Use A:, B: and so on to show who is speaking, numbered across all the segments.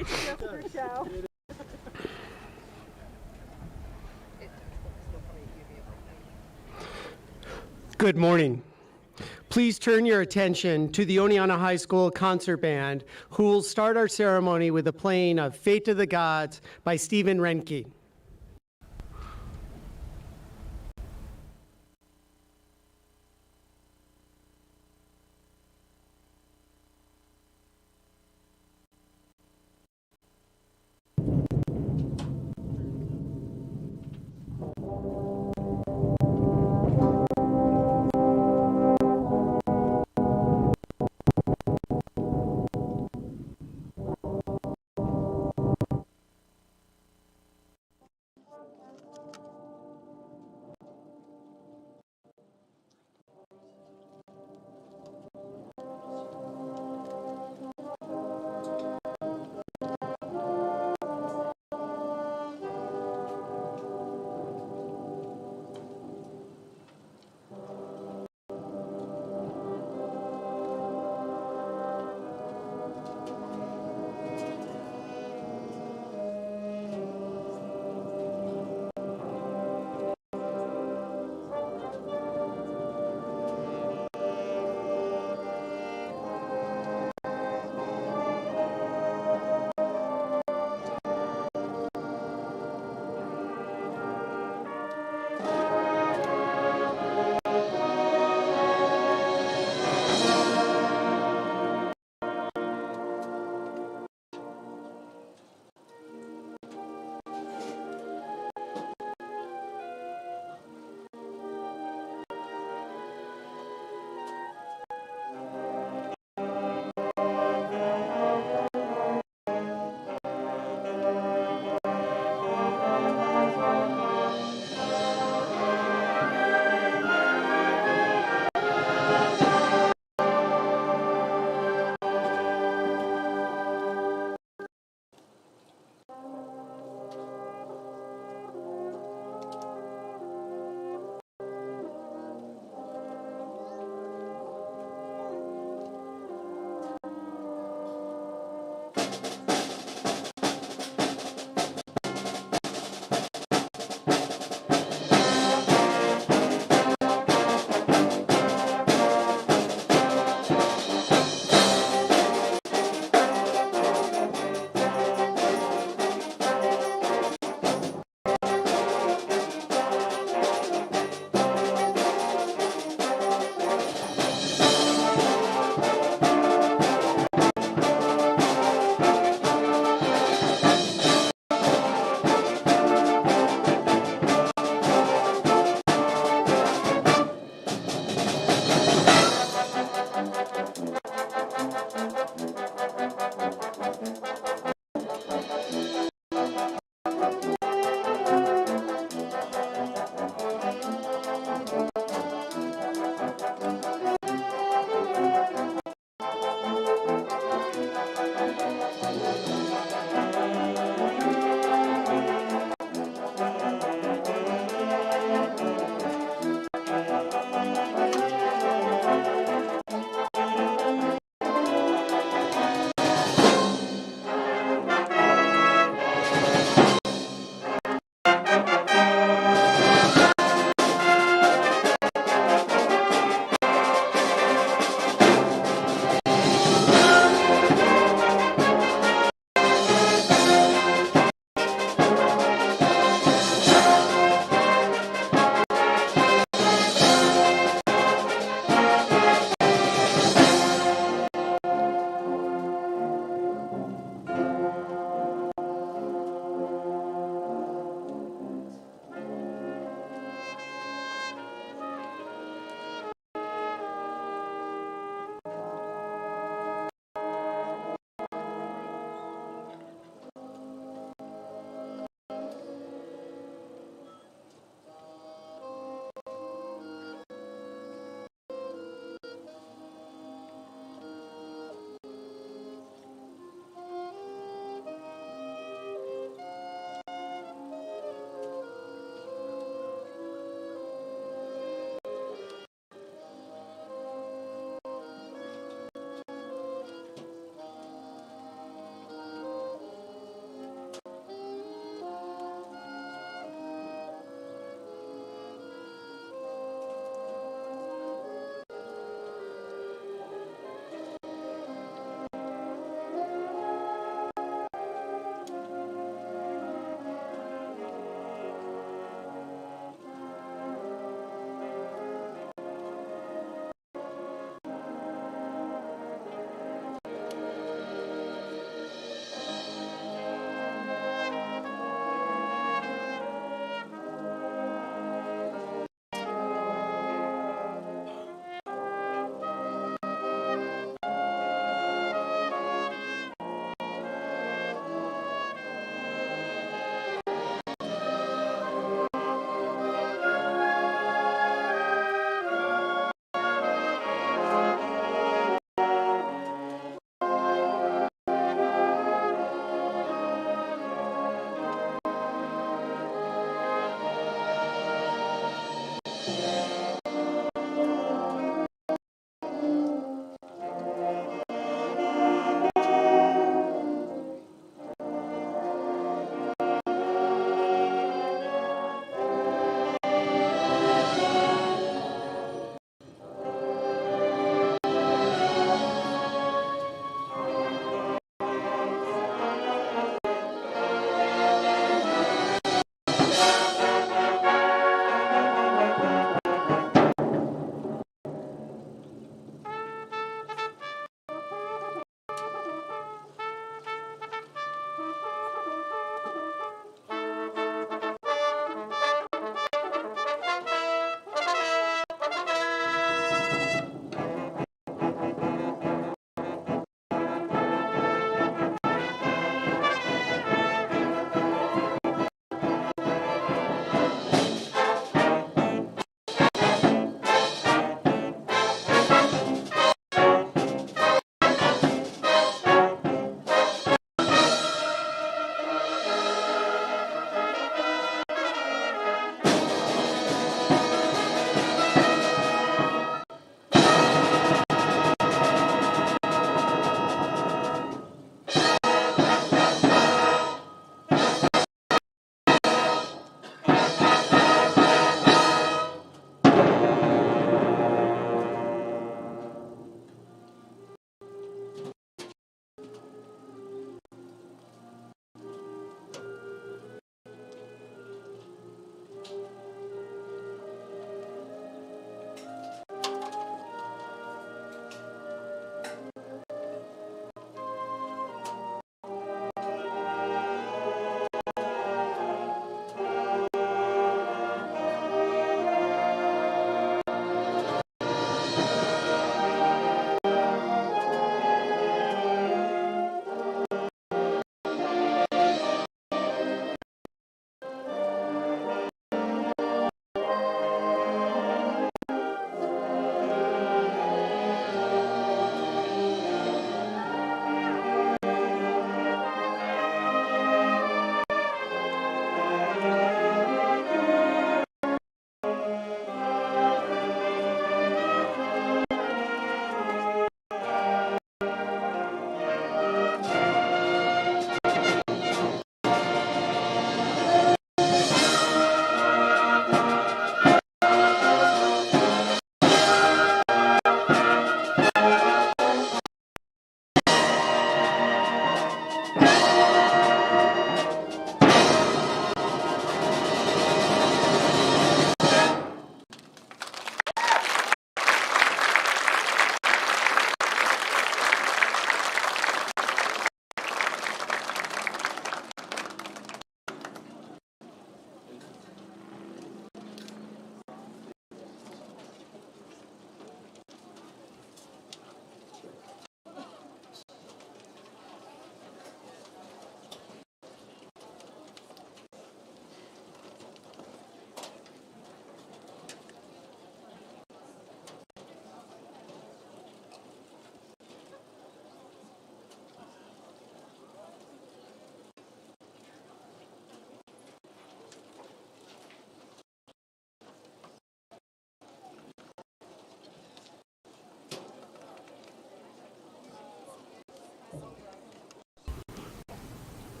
A: It's just for show.
B: Good morning. Please turn your attention to the Oneonta High School Concert Band, who will start our ceremony with the playing of Fate to the Gods by Stephen Renke.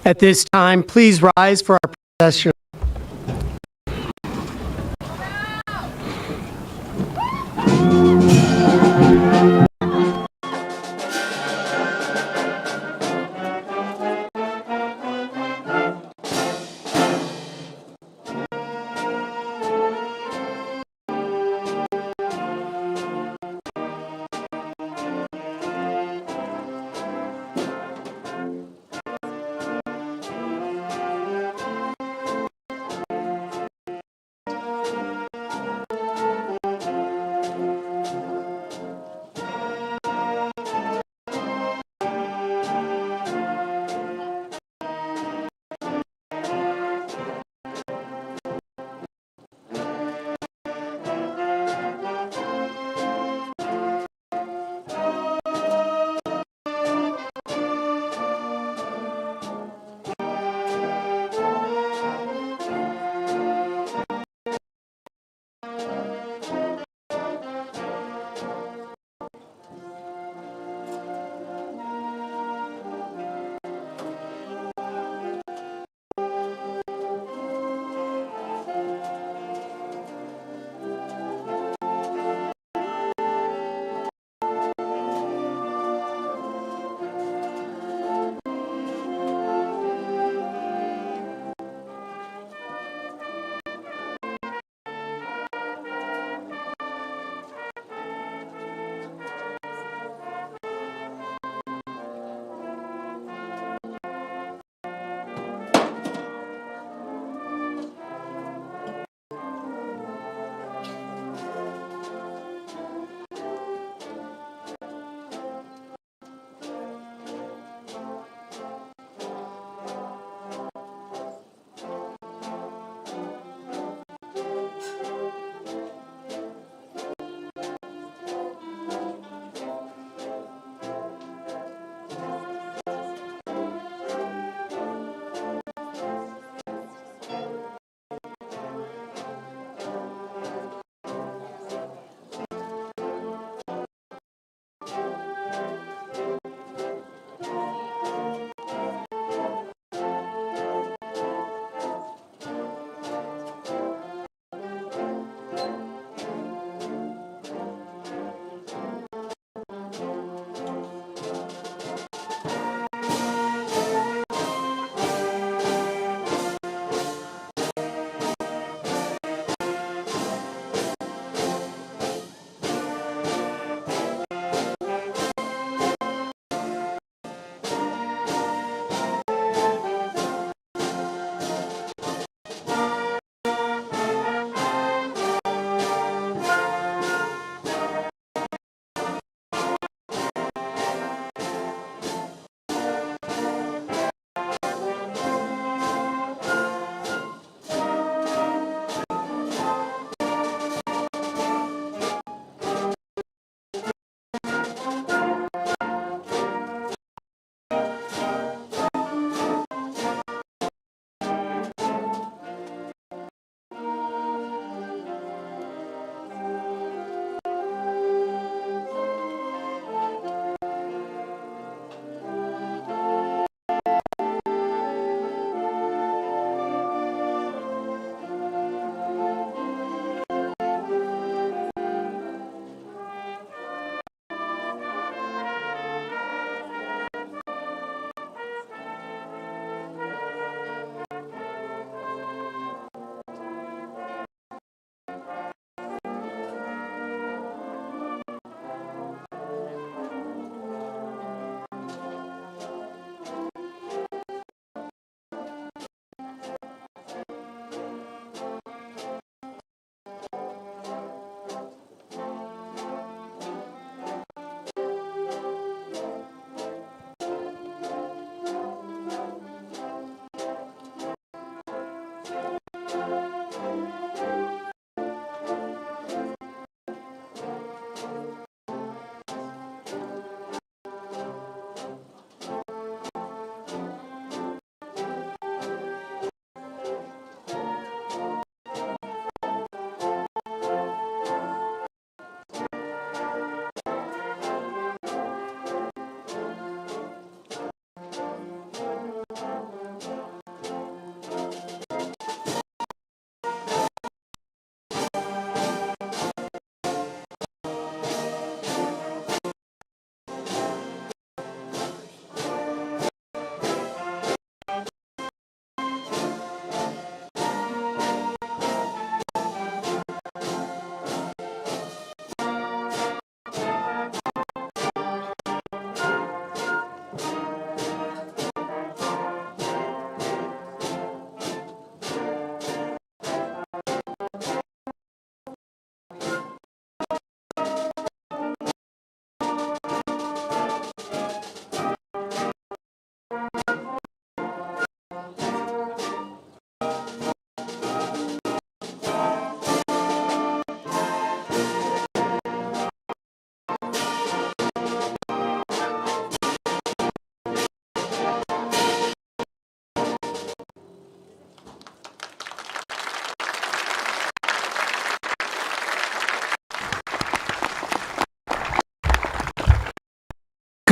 B: At this time, please rise for our procession.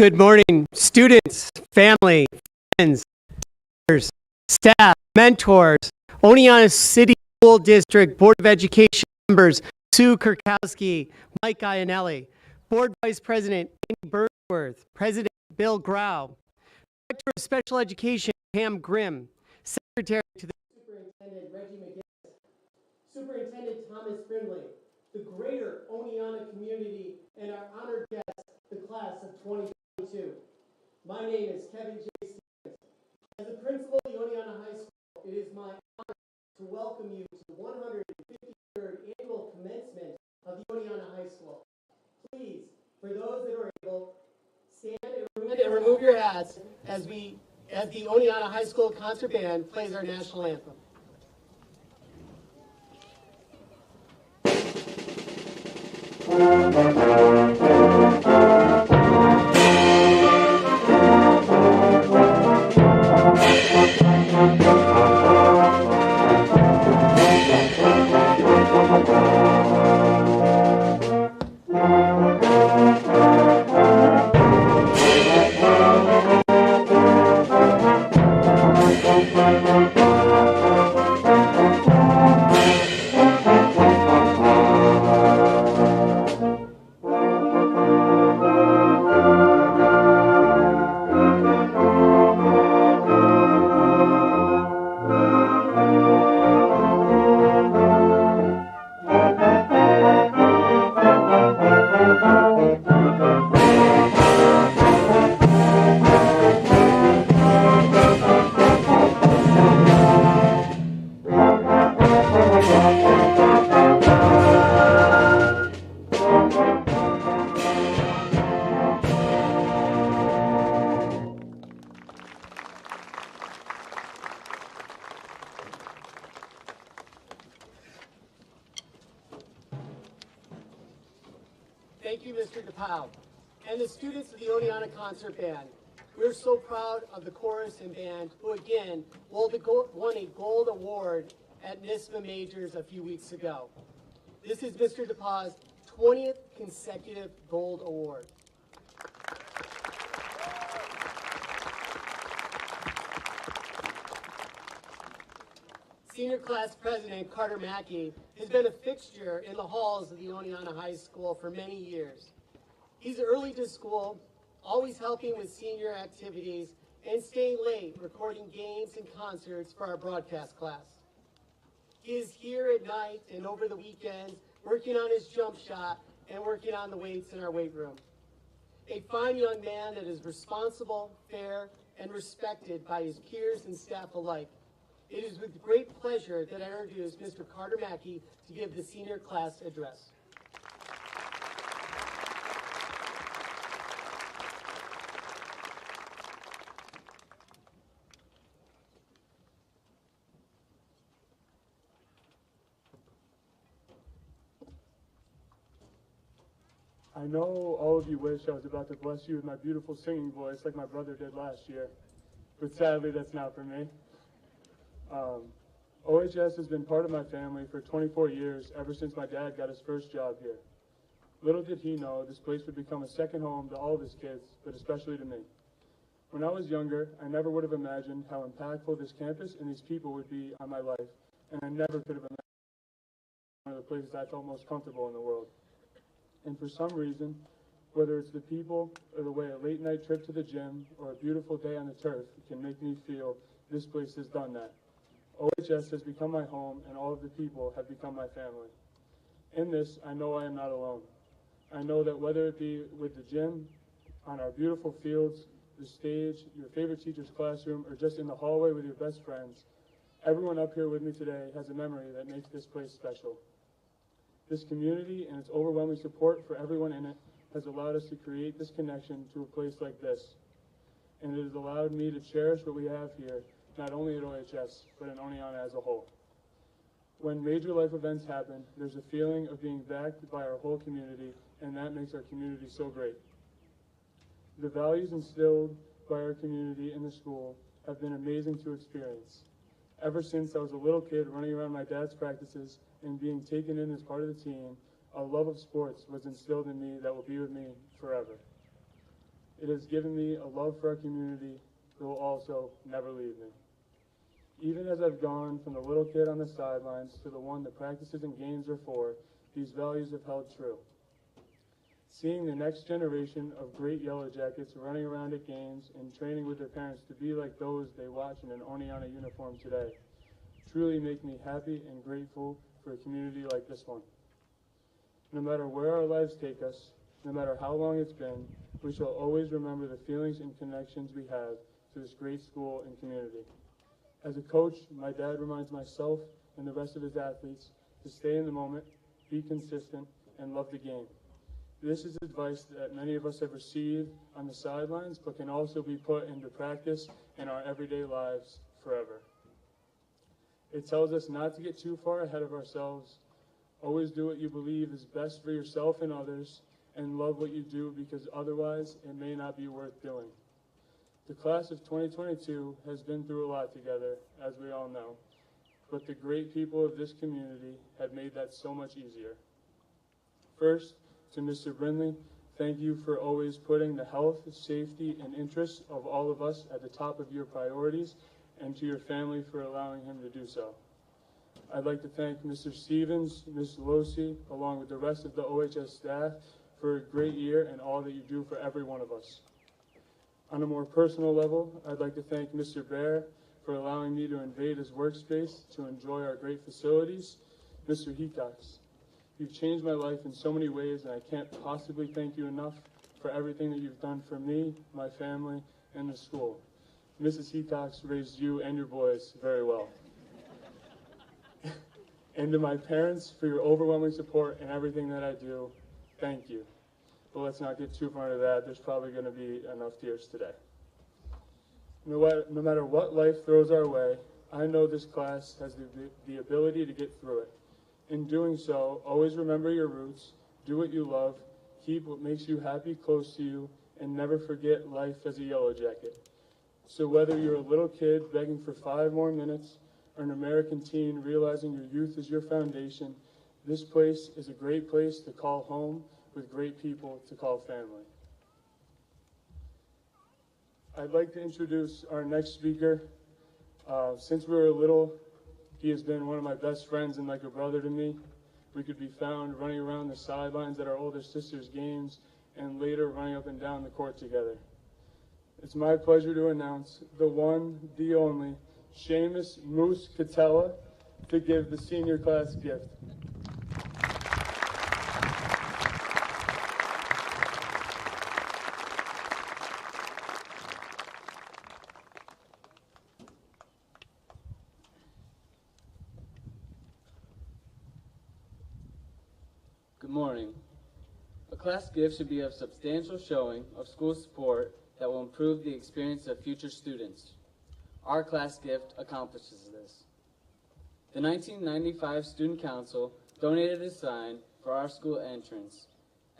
B: Good morning, students, family, friends, teachers, staff, mentors, Oneonta City School District Board of Education members Sue Kurkowski, Mike Iannelli, Board Vice President Amy Burnsworth, President Bill Grau, Director of Special Education Pam Grimm, Secretary to the Superintendent Reggie McGinnis, Superintendent Thomas Brindley, the greater Oneonta community, and our honored guests, the class of 2022. My name is Kevin J. Stevens. As the principal of the Oneonta High School, it is my honor to welcome you to the 153rd annual commencement of the Oneonta High School. Please, for those that are able, stand and remove your hats as the Oneonta High School Concert Band plays our national anthem. Thank you, Mr. DePau. And the students of the Oneonta Concert Band. We're so proud of the chorus and band who, again, won a gold award at NISMA Majors a few weeks ago. This is Mr. DePau's 20th consecutive gold award. Senior class president Carter Mackey has been a fixture in the halls of the Oneonta High School for many years. He's early to school, always helping with senior activities, and staying late recording games and concerts for our broadcast class. He is here at night and over the weekends working on his jump shot and working on the weights in our weight room. A fine young man that is responsible, fair, and respected by his peers and staff alike. It is with great pleasure that I introduce Mr. Carter Mackey to give the senior class address.
A: I know all of you wish I was about to bless you with my beautiful singing voice like my brother did last year, but sadly that's not for me. OHS has been part of my family for 24 years, ever since my dad got his first job here. Little did he know this place would become a second home to all of his kids, but especially to me. When I was younger, I never would have imagined how impactful this campus and these people would be on my life, and I never could have imagined one of the places I felt most comfortable in the world. And for some reason, whether it's the people or the way a late night trip to the gym or a beautiful day on the turf can make me feel this place has done that. OHS has become my home, and all of the people have become my family. In this, I know I am not alone. I know that whether it be with the gym, on our beautiful fields, the stage, your favorite teacher's classroom, or just in the hallway with your best friends, everyone up here with me today has a memory that makes this place special. This community and its overwhelming support for everyone in it has allowed us to create this connection to a place like this. And it has allowed me to cherish what we have here, not only at OHS, but in Oneonta as a whole. When major life events happen, there's a feeling of being backed by our whole community, and that makes our community so great. The values instilled by our community in the school have been amazing to experience. Ever since I was a little kid running around my dad's practices and being taken in as part of the team, a love of sports was instilled in me that will be with me forever. It has given me a love for our community that will also never leave me. Even as I've gone from the little kid on the sidelines to the one the practices and games are for, these values have held true. Seeing the next generation of great Yellow Jackets running around at games and training with their parents to be like those they watch in an Oneonta uniform today truly make me happy and grateful for a community like this one. No matter where our lives take us, no matter how long it's been, we shall always remember the feelings and connections we have to this great school and community. As a coach, my dad reminds myself and the rest of his athletes to stay in the moment, be consistent, and love the game. This is advice that many of us have received on the sidelines, but can also be put into practice in our everyday lives forever. It tells us not to get too far ahead of ourselves. Always do what you believe is best for yourself and others, and love what you do, because otherwise it may not be worth doing. The class of 2022 has been through a lot together, as we all know, but the great people of this community have made that so much easier. First, to Mr. Brindley, thank you for always putting the health, safety, and interests of all of us at the top of your priorities, and to your family for allowing him to do so. I'd like to thank Mr. Stevens, Ms. Losi, along with the rest of the OHS staff for a great year and all that you do for every one of us. On a more personal level, I'd like to thank Mr. Bear for allowing me to invade his workspace to enjoy our great facilities. Mr. Hecox, you've changed my life in so many ways, and I can't possibly thank you enough for everything that you've done for me, my family, and the school. Mrs. Hecox raised you and your boys very well. And to my parents, for your overwhelming support in everything that I do, thank you. But let's not get too far into that. There's probably going to be enough tears today. No matter what life throws our way, I know this class has the ability to get through it. In doing so, always remember your roots, do what you love, keep what makes you happy close to you, and never forget life as a Yellow Jacket. So whether you're a little kid begging for 5 more minutes, or an American teen realizing your youth is your foundation, this place is a great place to call home, with great people to call family. I'd like to introduce our next speaker. Since we were little, he has been one of my best friends and like a brother to me. We could be found running around the sidelines at our older sister's games, and later running up and down the court together. It's my pleasure to announce the one, the only, Seamus Moose Catella, to give the senior class gift.
C: Good morning. A class gift should be a substantial showing of school support that will improve the experience of future students. Our class gift accomplishes this. The 1995 Student Council donated a sign for our school entrance.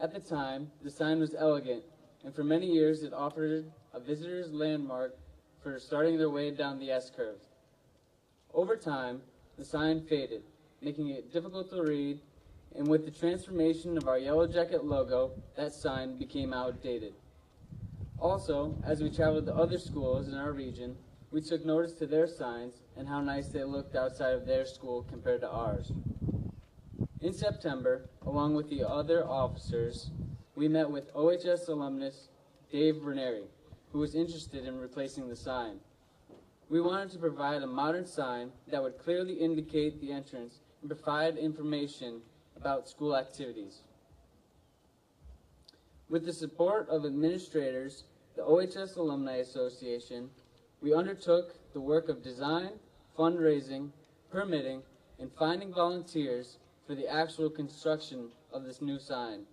C: At the time, the sign was elegant, and for many years it offered a visitor's landmark for starting their way down the S-curve. Over time, the sign faded, making it difficult to read, and with the transformation of our Yellow Jacket logo, that sign became outdated. Also, as we traveled to other schools in our region, we took notice to their signs and how nice they looked outside of their school compared to ours. In September, along with the other officers, we met with OHS alumnus Dave Ranieri, who was interested in replacing the sign. We wanted to provide a modern sign that would clearly indicate the entrance and provide information about school activities. With the support of administrators, the OHS Alumni Association, we undertook the work of design, fundraising, permitting, and finding volunteers for the actual construction of this new sign.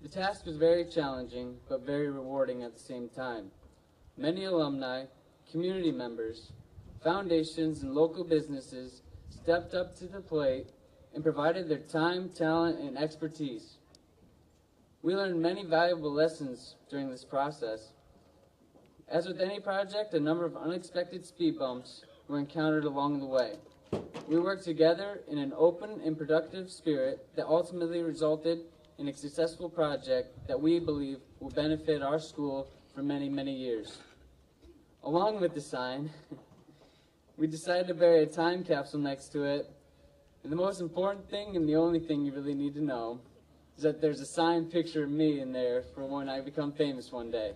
C: The task was very challenging, but very rewarding at the same time. Many alumni, community members, foundations, and local businesses stepped up to the plate and provided their time, talent, and expertise. We learned many valuable lessons during this process. As with any project, a number of unexpected speed bumps were encountered along the way. We worked together in an open and productive spirit that ultimately resulted in a successful project that we believe will benefit our school for many, many years. Along with the sign, we decided to bury a time capsule next to it. And the most important thing, and the only thing you really need to know, is that there's a signed picture of me in there for when I become famous one day.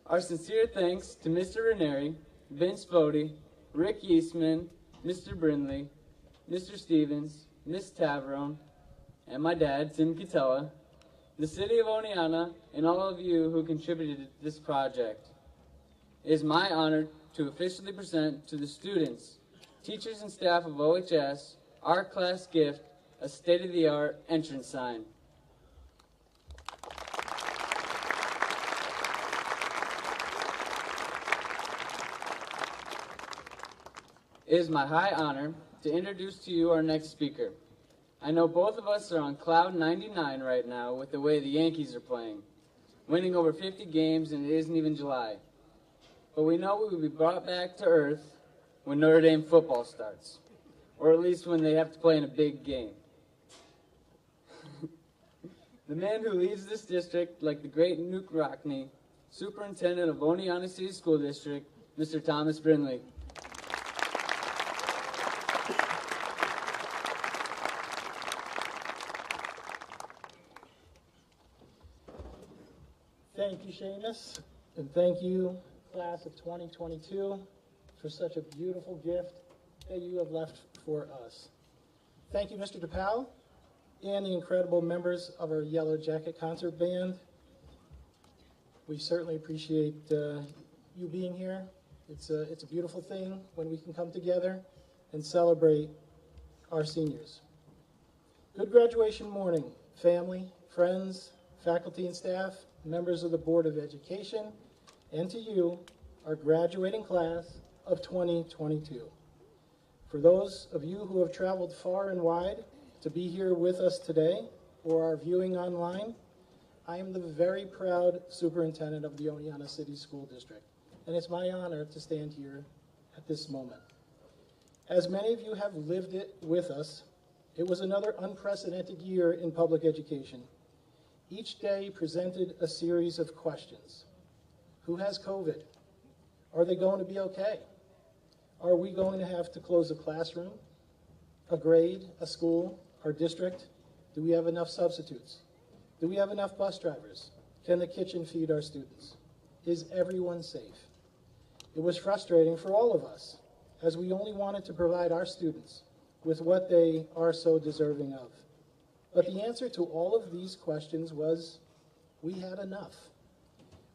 C: Our sincere thanks to Mr. Ranieri, Vince Fody, Rick Eastman, Mr. Brindley, Mr. Stevens, Ms. Taverone, and my dad, Tim Catella, the city of Oneonta, and all of you who contributed to this project. It is my honor to officially present to the students, teachers, and staff of OHS our class gift, a state-of-the-art entrance sign. It is my high honor to introduce to you our next speaker. I know both of us are on cloud 99 right now with the way the Yankees are playing, winning over 50 games, and it isn't even July. But we know we will be brought back to earth when Notre Dame football starts, or at least when they have to play in a big game. The man who leads this district like the great Nuke Rockney, Superintendent of Oneonta City School District, Mr. Thomas Brindley.
D: Thank you, Seamus, and thank you, class of 2022, for such a beautiful gift that you have left for us. Thank you, Mr. DePaul, and the incredible members of our Yellow Jacket Concert Band. We certainly appreciate you being here. It's a beautiful thing when we can come together and celebrate our seniors. Good graduation morning, family, friends, faculty and staff, members of the Board of Education, and to you, our graduating class of 2022. For those of you who have traveled far and wide to be here with us today or are viewing online, I am the very proud superintendent of the Oneonta City School District, and it's my honor to stand here at this moment. As many of you have lived it with us, it was another unprecedented year in public education. Each day presented a series of questions. Who has COVID? Are they going to be okay? Are we going to have to close a classroom, a grade, a school, our district? Do we have enough substitutes? Do we have enough bus drivers? Can the kitchen feed our students? Is everyone safe? It was frustrating for all of us, as we only wanted to provide our students with what they are so deserving of. But the answer to all of these questions was, we had enough.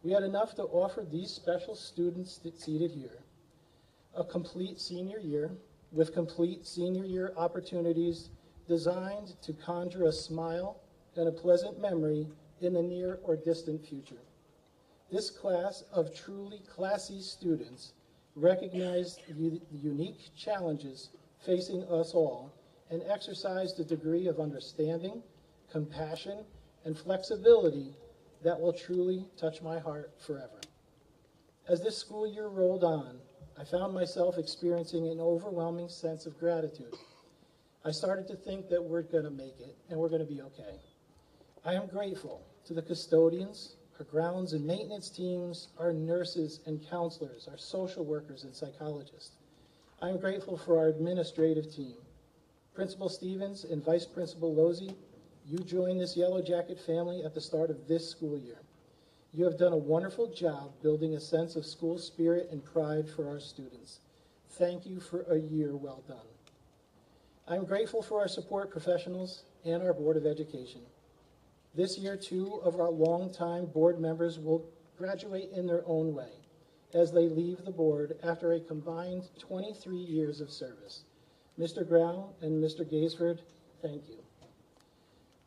D: We had enough to offer these special students seated here a complete senior year with complete senior year opportunities designed to conjure a smile and a pleasant memory in the near or distant future. This class of truly classy students recognized the unique challenges facing us all and exercised a degree of understanding, compassion, and flexibility that will truly touch my heart forever. As this school year rolled on, I found myself experiencing an overwhelming sense of gratitude. I started to think that we're going to make it and we're going to be okay. I am grateful to the custodians, our grounds and maintenance teams, our nurses and counselors, our social workers and psychologists. I am grateful for our administrative team. Principal Stevens and Vice Principal Lozzi, you joined this Yellow Jacket family at the start of this school year. You have done a wonderful job building a sense of school spirit and pride for our students. Thank you for a year well done. I'm grateful for our support professionals and our Board of Education. This year, 2 of our longtime board members will graduate in their own way as they leave the board after a combined 23 years of service. Mr. Grau and Mr. Gaisford, thank you.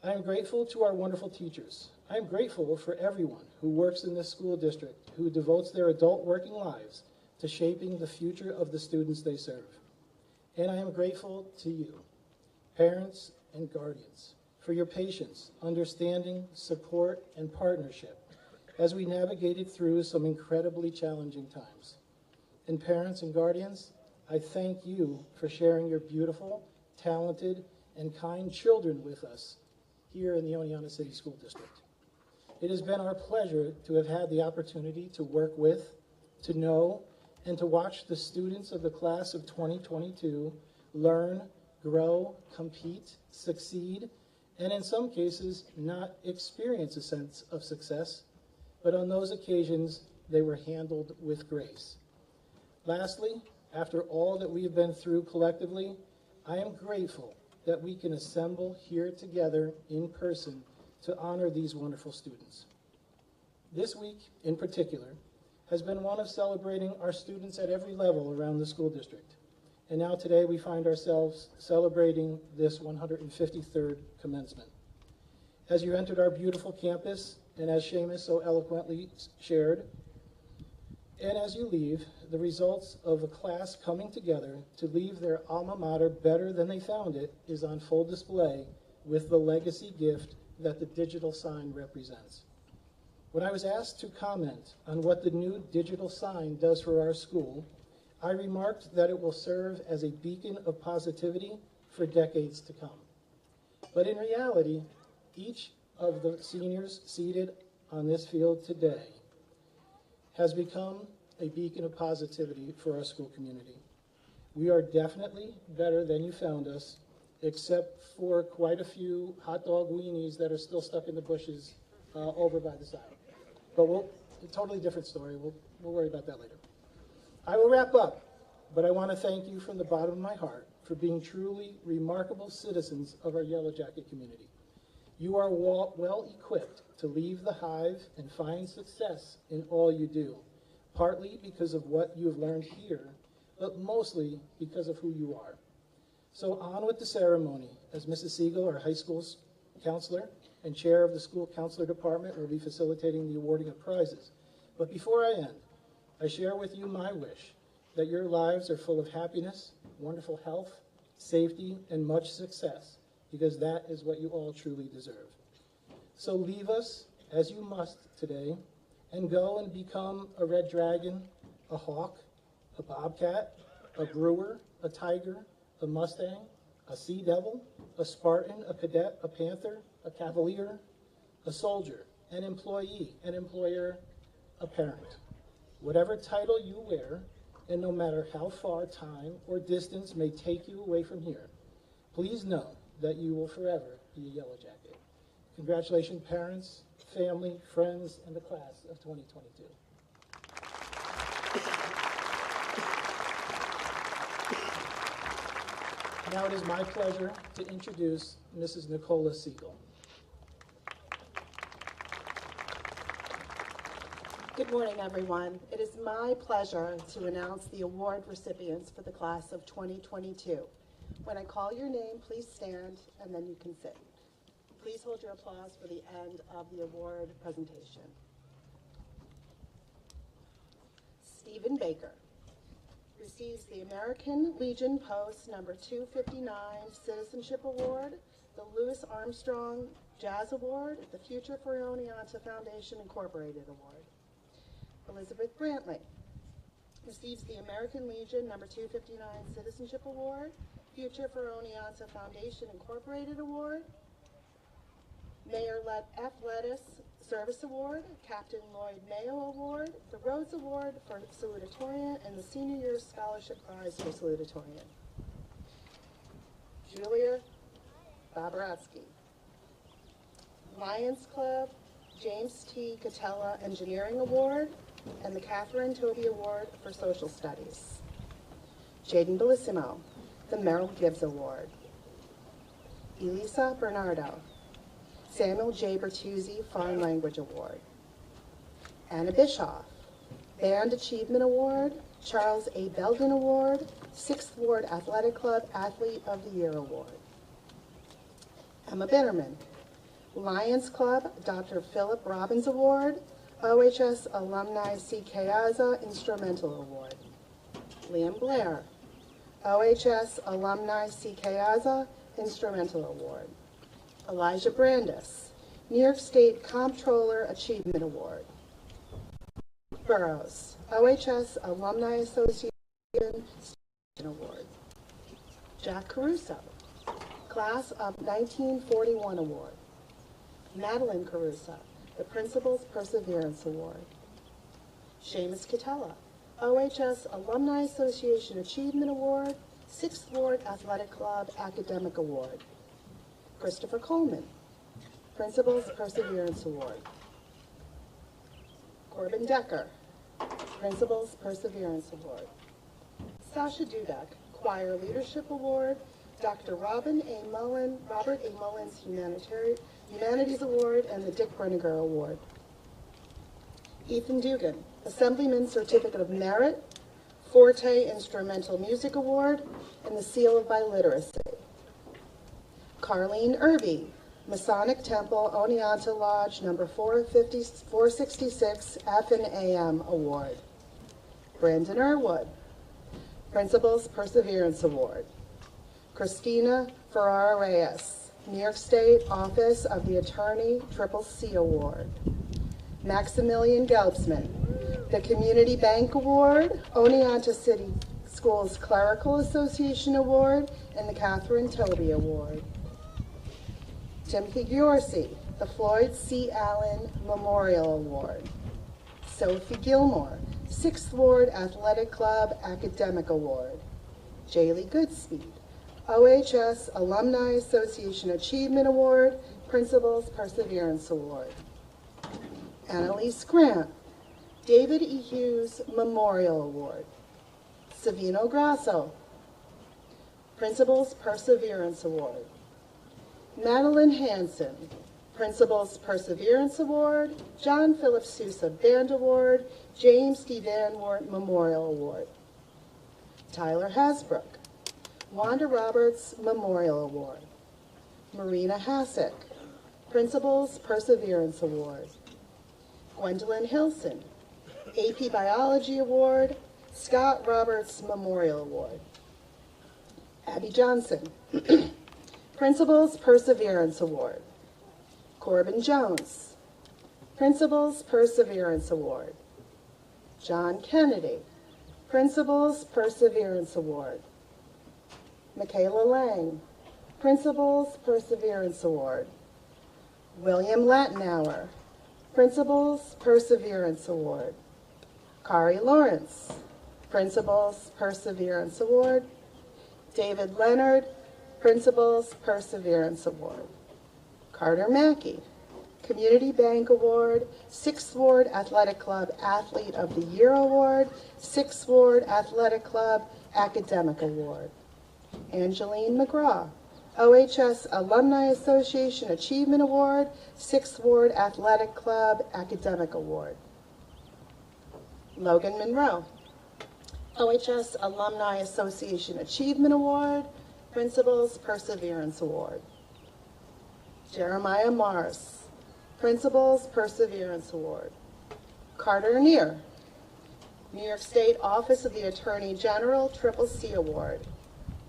D: I am grateful to our wonderful teachers. I am grateful for everyone who works in this school district, who devotes their adult working lives to shaping the future of the students they serve. And I am grateful to you, parents and guardians, for your patience, understanding, support, and partnership as we navigated through some incredibly challenging times. And parents and guardians, I thank you for sharing your beautiful, talented, and kind children with us here in the Oneonta City School District. It has been our pleasure to have had the opportunity to work with, to know, and to watch the students of the class of 2022 learn, grow, compete, succeed, and in some cases not experience a sense of success, but on those occasions they were handled with grace. Lastly, after all that we have been through collectively, I am grateful that we can assemble here together in person to honor these wonderful students. This week, in particular, has been one of celebrating our students at every level around the school district. And now today we find ourselves celebrating this 153rd commencement. As you entered our beautiful campus, and as Seamus so eloquently shared, and as you leave, the results of a class coming together to leave their alma mater better than they found it is on full display with the legacy gift that the digital sign represents. When I was asked to comment on what the new digital sign does for our school, I remarked that it will serve as a beacon of positivity for decades to come. But in reality, each of the seniors seated on this field today has become a beacon of positivity for our school community. We are definitely better than you found us, except for quite a few hot dog weenies that are still stuck in the bushes over by the side. But a totally different story. We'll worry about that later. I will wrap up, but I want to thank you from the bottom of my heart for being truly remarkable citizens of our Yellow Jacket community. You are well equipped to leave the hive and find success in all you do, partly because of what you have learned here, but mostly because of who you are. So on with the ceremony, as Mrs. Siegel, our high school's counselor and chair of the school counselor department, will be facilitating the awarding of prizes. But before I end, I share with you my wish that your lives are full of happiness, wonderful health, safety, and much success, because that is what you all truly deserve. So leave us, as you must today, and go and become a red dragon, a hawk, a bobcat, a brewer, a tiger, a mustang, a sea devil, a Spartan, a cadet, a panther, a cavalier, a soldier, an employee, an employer, a parent. Whatever title you wear, and no matter how far time or distance may take you away from here, please know that you will forever be a Yellow Jacket. Congratulations, parents, family, friends, and the class of 2022. Now it is my pleasure to introduce Mrs. Nicola Siegel.
E: Good morning, everyone. It is my pleasure to announce the award recipients for the class of 2022. When I call your name, please stand, and then you can sit. Please hold your applause for the end of the award presentation. Stephen Baker receives the American Legion Post number 259 Citizenship Award, the Louis Armstrong Jazz Award, the Future for Oneonta Foundation Incorporated Award. Elizabeth Brantley receives the American Legion number 259 Citizenship Award, Future for Oneonta Foundation Incorporated Award, Mayor F. Lettuce Service Award, Captain Lloyd Mayo Award, the Rhodes Award for Salutatorian, and the Senior Year Scholarship Prize for Salutatorian. Julia Bobrovsky, Lions Club James T. Catella Engineering Award, and the Catherine Toby Award for Social Studies. Jaden Bellissimo, the Merrill Gibbs Award. Elisa Bernardo, Samuel J. Bertuzzi Foreign Language Award. Anna Bischoff, Band Achievement Award, Charles A. Belden Award, 6th Ward Athletic Club Athlete of the Year Award. Emma Bitterman, Lions Club Dr. Philip Robbins Award, OHS Alumni C. Kayaza Instrumental Award. Liam Blair, OHS Alumni C. Kayaza Instrumental Award. Elijah Brandis, New York State Comptroller Achievement Award. Burroughs, OHS Alumni Association Award. Jack Caruso, Class of 1941 Award. Madeline Carusa, the Principal's Perseverance Award. Seamus Catella, OHS Alumni Association Achievement Award, 6th Ward Athletic Club Academic Award. Christopher Coleman, Principal's Perseverance Award. Corbin Decker, Principal's Perseverance Award. Sasha Dudek, Choir Leadership Award. Dr. Robert A. Mullen's Humanities Award and the Dick Brenniger Award. Ethan Dugan, Assemblyman Certificate of Merit, Forte Instrumental Music Award, and the Seal of Biliteracy. Carlene Irby, Masonic Temple, Oneonta Lodge, number 466, F and AM Award. Brandon Irwood, Principal's Perseverance Award. Christina Ferrara Reyes, New York State Office of the Attorney, Triple C Award. Maximilian Gelbsman, the Community Bank Award, Oneonta City Schools Clerical Association Award, and the Catherine Tobey Award. Timothy Giorsi, the Floyd C. Allen Memorial Award. Sophie Gilmore, 6th Ward Athletic Club Academic Award. Jaylee Goodspeed, OHS Alumni Association Achievement Award, Principal's Perseverance Award. Annalise Grant, David E. Hughes Memorial Award. Savino Grasso, Principal's Perseverance Award. Madeline Hanson, Principal's Perseverance Award. John Philip Sousa Band Award, James D. Van Wert Memorial Award. Tyler Hasbrook, Wanda Roberts Memorial Award. Marina Hassick, Principal's Perseverance Award. Gwendolyn Hilson, AP Biology Award, Scott Roberts Memorial Award. Abby Johnson, Principal's Perseverance Award. Corbin Jones, Principal's Perseverance Award. John Kennedy, Principal's Perseverance Award. Michaela Lang, Principal's Perseverance Award. William Lattenauer, Principal's Perseverance Award. Kari Lawrence, Principal's Perseverance Award. David Leonard, Principal's Perseverance Award. Carter Mackey, Community Bank Award, 6th Ward Athletic Club Athlete of the Year Award, 6th Ward Athletic Club Academic Award. Angeline McGraw, OHS Alumni Association Achievement Award, 6th Ward Athletic Club Academic Award. Logan Monroe, OHS Alumni Association Achievement Award, Principal's Perseverance Award. Jeremiah Morris, Principal's Perseverance Award. Carter Neer, New York State Office of the Attorney General, Triple C Award.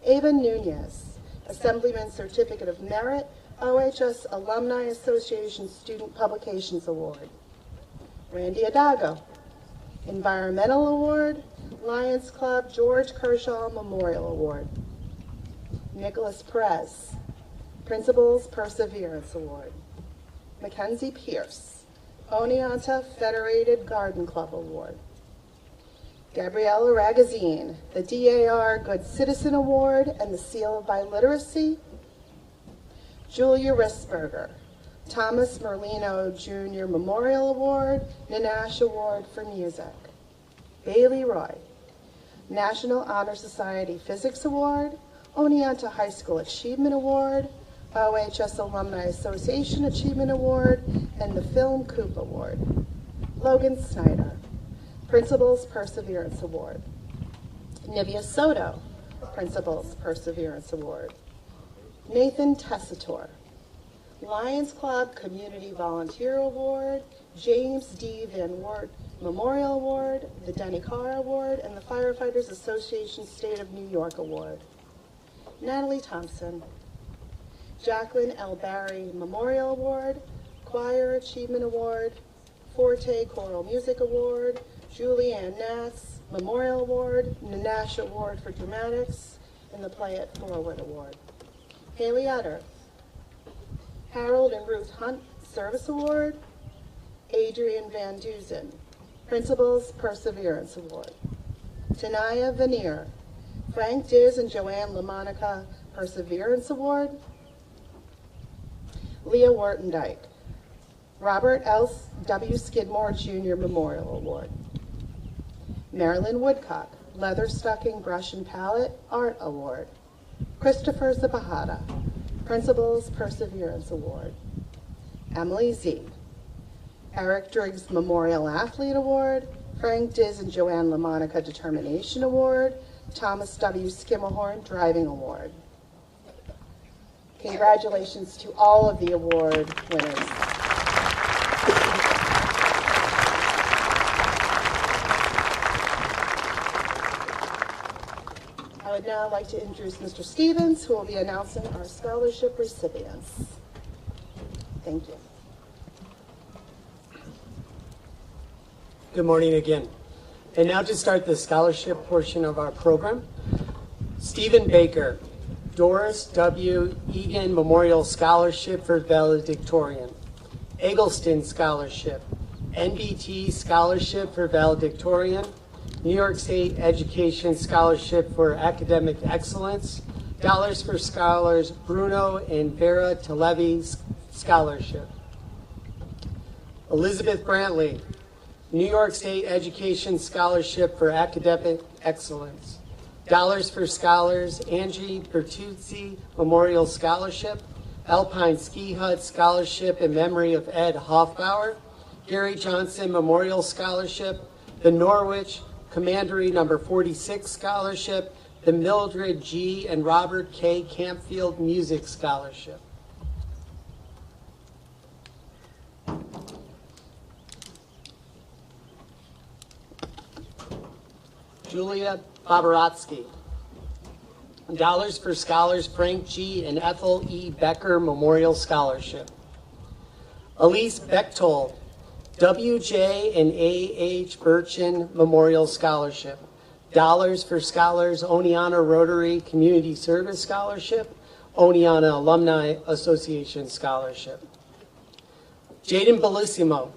E: Ava Nunez, Assemblyman Certificate of Merit, OHS Alumni Association Student Publications Award. Randy Adago, Environmental Award, Lions Club George Kershaw Memorial Award. Nicholas Perez, Principal's Perseverance Award. Mackenzie Pierce, Oneonta Federated Garden Club Award. Gabriella Ragazine, the DAR Good Citizen Award and the Seal of Biliteracy. Julia Risberger, Thomas Merlino Jr. Memorial Award, Nanash Award for Music. Bailey Roy, National Honor Society Physics Award, Oneonta High School Achievement Award, OHS Alumni Association Achievement Award, and the Film Coop Award. Logan Snyder, Principal's Perseverance Award. Nivea Soto, Principal's Perseverance Award. Nathan Tessitore, Lions Club Community Volunteer Award, James D. Van Wert Memorial Award, the Denny Carr Award, and the Firefighters Association State of New York Award. Natalie Thompson, Jacqueline L. Barry Memorial Award, Choir Achievement Award, Forte Choral Music Award, Julianne Natz Memorial Award, Nanash Award for Dramatics, and the Play It Forward Award. Haley Utter. Harold and Ruth Hunt Service Award. Adrian Van Duzen, Principals Perseverance Award. Tanaya Veneer, Frank Diz and Joanne LaMonica Perseverance Award. Leah Wartendike, Robert L. W. Skidmore Jr. Memorial Award. Marilyn Woodcock, Leather Stocking Brush and Palette Art Award. Christopher Zapahata, Principals Perseverance Award. Emily Z. Eric Driggs Memorial Athlete Award. Frank Diz and Joanne LaMonica Determination Award. Thomas W. Skimmerhorn Driving Award. Congratulations to all of the award winners. I would now like to introduce Mr. Stevens, who will be announcing our scholarship recipients. Thank you.
B: Good morning again. And now to start the scholarship portion of our program, Stephen Baker, Doris W. Egan Memorial Scholarship for Valedictorian, Eggleston Scholarship, NBT Scholarship for Valedictorian, New York State Education Scholarship for Academic Excellence, Dollars for Scholars Bruno and Vera Televi Scholarship. Elizabeth Brantley, New York State Education Scholarship for Academic Excellence. Dollars for Scholars Angie Bertuzzi Memorial Scholarship, Alpine Ski Hut Scholarship in memory of Ed Hoffbauer, Gary Johnson Memorial Scholarship, the Norwich Commandery number 46 Scholarship, the Mildred G. and Robert K. Campfield Music Scholarship. Julia Boborotsky. Dollars for Scholars Frank G. and Ethel E. Becker Memorial Scholarship. Elise Bechtold, W.J. and A.H. Burchin Memorial Scholarship. Dollars for Scholars Oneonta Rotary Community Service Scholarship, Oneonta Alumni Association Scholarship. Jaden Bellissimo,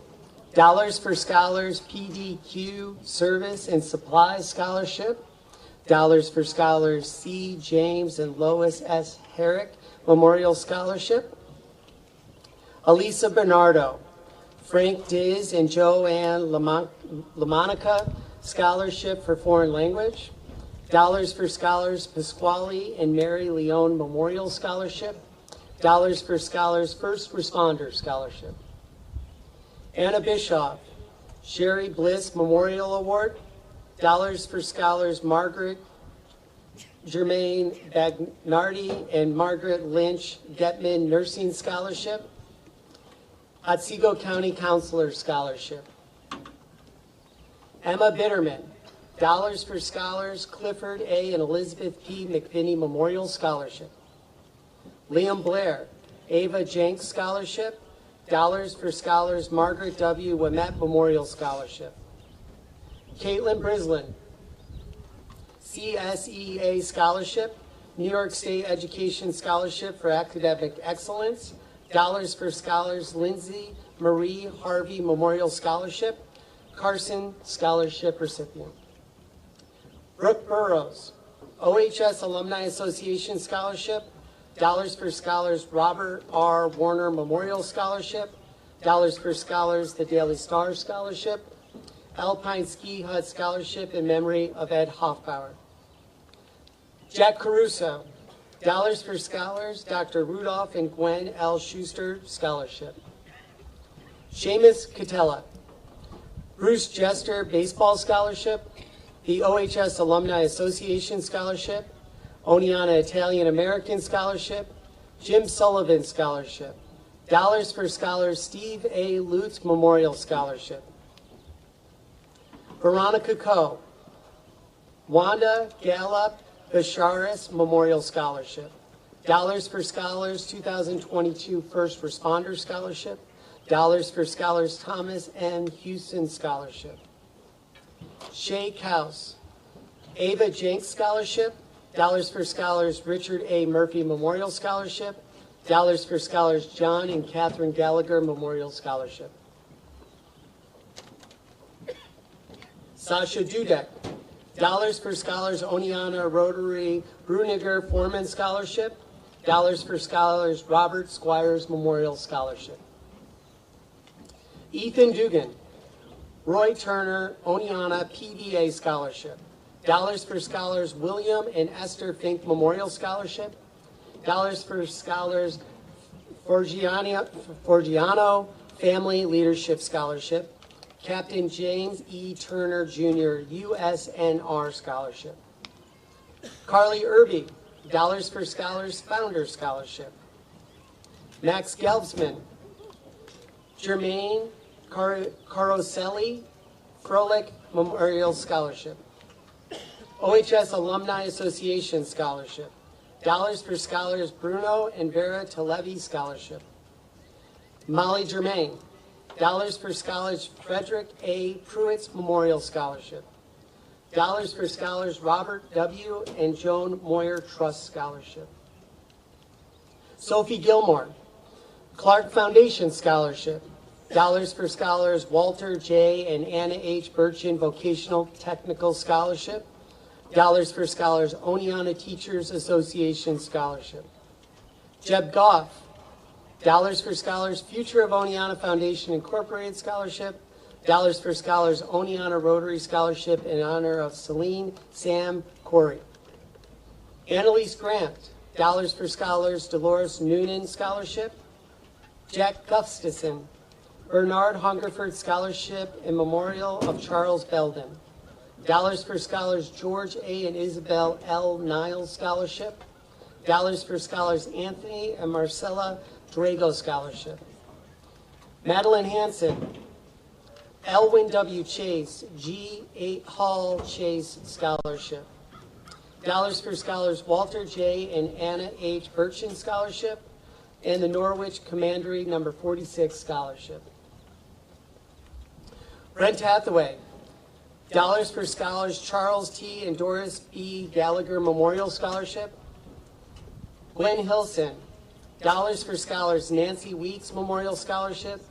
B: Dollars for Scholars PDQ Service and Supplies Scholarship. Dollars for Scholars C. James and Lois S. Herrick Memorial Scholarship. Elisa Bernardo, Frank Diz and Joanne LaMonica Scholarship for Foreign Language. Dollars for Scholars Pasquale and Mary Leone Memorial Scholarship. Dollars for Scholars First Responder Scholarship. Anna Bischoff, Sherry Bliss Memorial Award. Dollars for Scholars Margaret Germaine Bagnardi and Margaret Lynch Getman Nursing Scholarship. Otsego County Counselor Scholarship. Emma Bitterman, Dollars for Scholars Clifford A. and Elizabeth P. McVinney Memorial Scholarship. Liam Blair, Ava Jenks Scholarship. Dollars for Scholars Margaret W. Wimet Memorial Scholarship. Caitlin Brislin, CSEA Scholarship, New York State Education Scholarship for Academic Excellence. Dollars for Scholars Lindsay Marie Harvey Memorial Scholarship, Carson Scholarship recipient. Brooke Burrows, OHS Alumni Association Scholarship. Dollars for Scholars Robert R. Warner Memorial Scholarship. Dollars for Scholars the Daily Star Scholarship. Alpine Ski Hut Scholarship in memory of Ed Hoffbauer. Jack Caruso, Dollars for Scholars Dr. Rudolph and Gwen L. Schuster Scholarship. Seamus Catella, Bruce Jester Baseball Scholarship, the OHS Alumni Association Scholarship, Oneonta Italian American Scholarship, Jim Sullivan Scholarship. Dollars for Scholars Steve A. Lutz Memorial Scholarship. Veronica Coe, Wanda Gallup Basharis Memorial Scholarship. Dollars for Scholars 2022 First Responder Scholarship. Dollars for Scholars Thomas M. Houston Scholarship. Shay Kaus, Ava Jenks Scholarship, Dollars for Scholars Richard A. Murphy Memorial Scholarship. Dollars for Scholars John and Catherine Gallagher Memorial Scholarship. Sasha Dudek. Dollars for Scholars Oneonta Rotary Bruniger Foreman Scholarship. Dollars for Scholars Robert Squires Memorial Scholarship. Ethan Dugan. Roy Turner Oneonta PBA Scholarship. Dollars for Scholars William and Esther Fink Memorial Scholarship. Dollars for Scholars Forgiano Family Leadership Scholarship. Captain James E. Turner Jr. USNR Scholarship. Carly Irby. Dollars for Scholars Founder Scholarship. Max Gelbsman. Jermaine Caroselli Froelich Memorial Scholarship. OHS Alumni Association Scholarship. Dollars for Scholars Bruno and Vera Televi Scholarship. Molly Germain. Dollars for Scholars Frederick A. Pruitt's Memorial Scholarship. Dollars for Scholars Robert W. and Joan Moyer Trust Scholarship. Sophie Gilmore. Clark Foundation Scholarship. Dollars for Scholars Walter J. and Anna H. Burchin Vocational Technical Scholarship. Dollars for Scholars Oneonta Teachers Association Scholarship. Jeb Goff. Dollars for Scholars Future of Oneonta Foundation Incorporated Scholarship. Dollars for Scholars Oneonta Rotary Scholarship in honor of Celine Sam Corey. Annalise Grant. Dollars for Scholars Dolores Noonan Scholarship. Jack Gustafson. Bernard Hungerford Scholarship in memorial of Charles Belden. Dollars for Scholars George A. and Isabel L. Niles Scholarship. Dollars for Scholars Anthony and Marcella Drago Scholarship. Madeline Hanson. Elwin W. Chase, G. 8 Hall Chase Scholarship. Dollars for Scholars Walter J. and Anna H. Burchin Scholarship. And the Norwich Commandery number 46 Scholarship. Brent Hathaway. Dollars for Scholars Charles T. and Doris B. Gallagher Memorial Scholarship. Gwen Hilson. Dollars for Scholars Nancy Weeks Memorial Scholarship.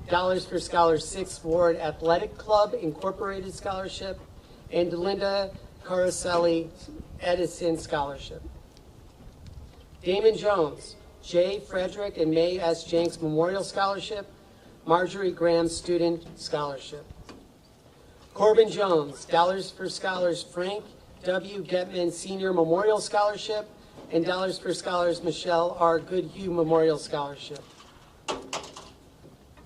B: Dollars for Scholars 6th Ward Athletic Club Incorporated Scholarship. And Linda Caroselli Edison Scholarship. Damon Jones. J. Frederick and May S. Jenks Memorial Scholarship. Marjorie Graham Student Scholarship. Corbin Jones. Dollars for Scholars Frank W. Getman Senior Memorial Scholarship. And dollars for Scholars Michelle R. Goodhue Memorial Scholarship.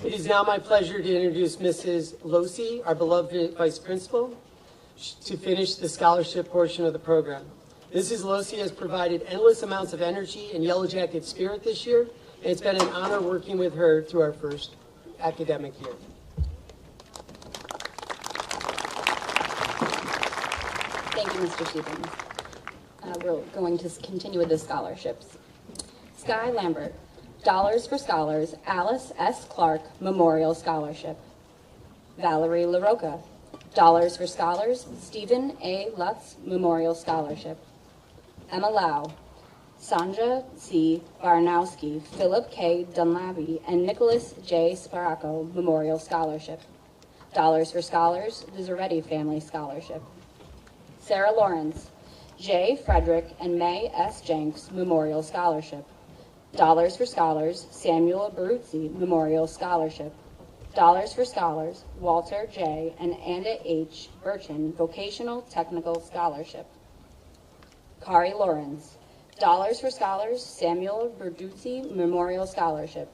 B: It is now my pleasure to introduce Mrs. Losi, our beloved Vice Principal, to finish the scholarship portion of the program. Mrs. Losi has provided endless amounts of energy and Yellow Jacket spirit this year, and it's been an honor working with her through our first academic year.
F: Thank you, Mr. Stevens. We're going to continue with the scholarships. Sky Lambert, Dollars for Scholars, Alice S. Clark Memorial Scholarship. Valerie LaRocca, Dollars for Scholars, Stephen A. Lutz Memorial Scholarship. Emma Lau, Sanja C. Barnowski, Philip K. Dunlaby, and Nicholas J. Sparacco Memorial Scholarship. Dollars for Scholars, the Zaretti Family Scholarship. Sarah Lawrence, J. Frederick and May S. Jenks Memorial Scholarship. Dollars for Scholars, Samuel Baruzzi Memorial Scholarship. Dollars for Scholars, Walter J. and Anna H. Burchin Vocational Technical Scholarship. Kari Lawrence, Dollars for Scholars, Samuel Berduzzi Memorial Scholarship.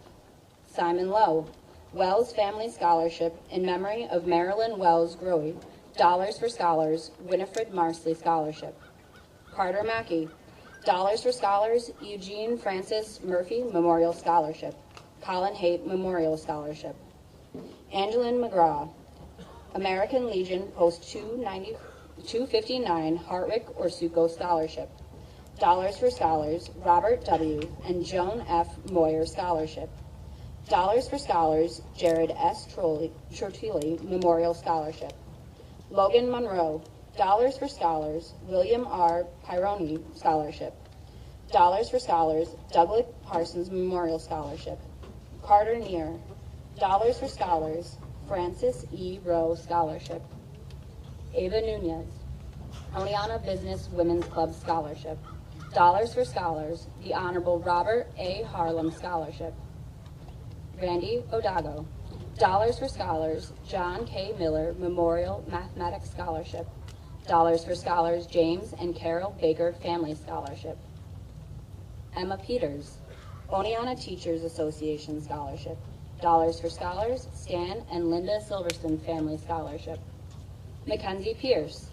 F: Simon Lowe, Wells Family Scholarship in memory of Marilyn Wells Grohe. Dollars for Scholars, Winifred Marsley Scholarship. Carter Mackey, Dollars for Scholars, Eugene Francis Murphy Memorial Scholarship. Colin Haight Memorial Scholarship. Angeline McGraw, American Legion Post 259 Hartwick Orsuko Scholarship. Dollars for Scholars, Robert W. and Joan F. Moyer Scholarship. Dollars for Scholars, Jared S. Trotili Memorial Scholarship. Logan Monroe, Dollars for Scholars, William R. Pironi Scholarship. Dollars for Scholars, Douglas Parsons Memorial Scholarship. Carter Neer. Dollars for Scholars, Francis E. Rowe Scholarship. Ava Nunez. Oneonta Business Women's Club Scholarship. Dollars for Scholars, the Honorable Robert A. Harlem Scholarship. Randy Odago. Dollars for Scholars, John K. Miller Memorial Mathematics Scholarship. Dollars for Scholars, James and Carol Baker Family Scholarship. Emma Peters. Oneonta Teachers Association Scholarship. Dollars for Scholars, Stan and Linda Silverson Family Scholarship. Mackenzie Pierce.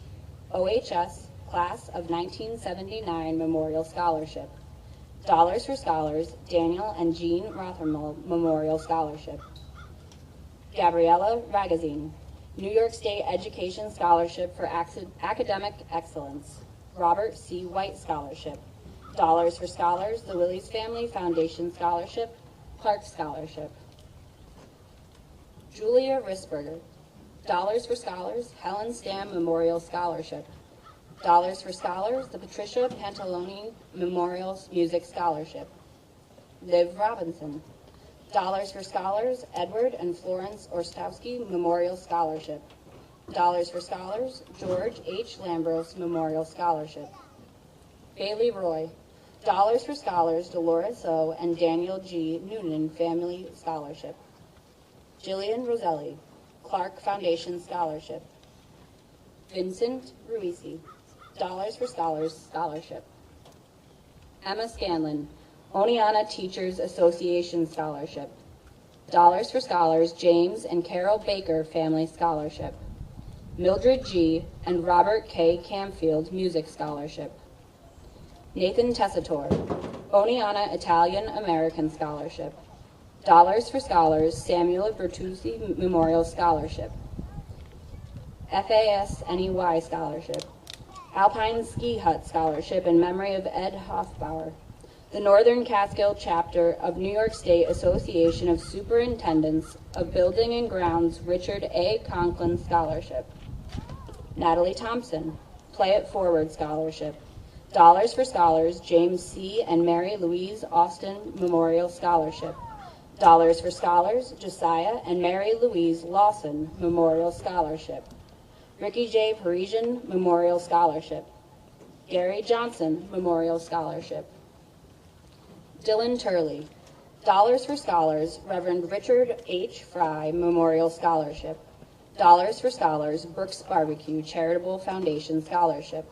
F: OHS Class of 1979 Memorial Scholarship. Dollars for Scholars, Daniel and Jean Rothermel Memorial Scholarship. Gabriella Ragazine, New York State Education Scholarship for Academic Excellence. Robert C. White Scholarship. Dollars for Scholars, the Willis Family Foundation Scholarship, Clark Scholarship. Julia Risberger. Dollars for Scholars, Helen Stam Memorial Scholarship. Dollars for Scholars, the Patricia Pantaloni Memorial Music Scholarship. Liv Robinson. Dollars for Scholars, Edward and Florence Orstowski Memorial Scholarship. Dollars for Scholars, George H. Lambros Memorial Scholarship. Bailey Roy. Dollars for Scholars, Dolores O. and Daniel G. Noonan Family Scholarship. Jillian Roselli, Clark Foundation Scholarship. Vincent Ruisi, Dollars for Scholars Scholarship. Emma Scanlon, Oneonta Teachers Association Scholarship. Dollars for Scholars, James and Carol Baker Family Scholarship. Mildred G. and Robert K. Camfield Music Scholarship. Nathan Tessitore, Oneonta Italian American Scholarship. Dollars for Scholars, Samuel Bertuzzi Memorial Scholarship. FASNEY Scholarship. Alpine Ski Hut Scholarship in memory of Ed Hofbauer. The Northern Catskill Chapter of New York State Association of Superintendents of Building and Grounds Richard A. Conklin Scholarship. Natalie Thompson, Play It Forward Scholarship. Dollars for Scholars, James C. and Mary Louise Austin Memorial Scholarship. Dollars for Scholars, Josiah and Mary Louise Lawson Memorial Scholarship. Ricky J. Parisian Memorial Scholarship. Gary Johnson Memorial Scholarship. Dylan Turley, Dollars for Scholars, Reverend Richard H. Fry Memorial Scholarship. Dollars for Scholars, Brooks Barbecue Charitable Foundation Scholarship.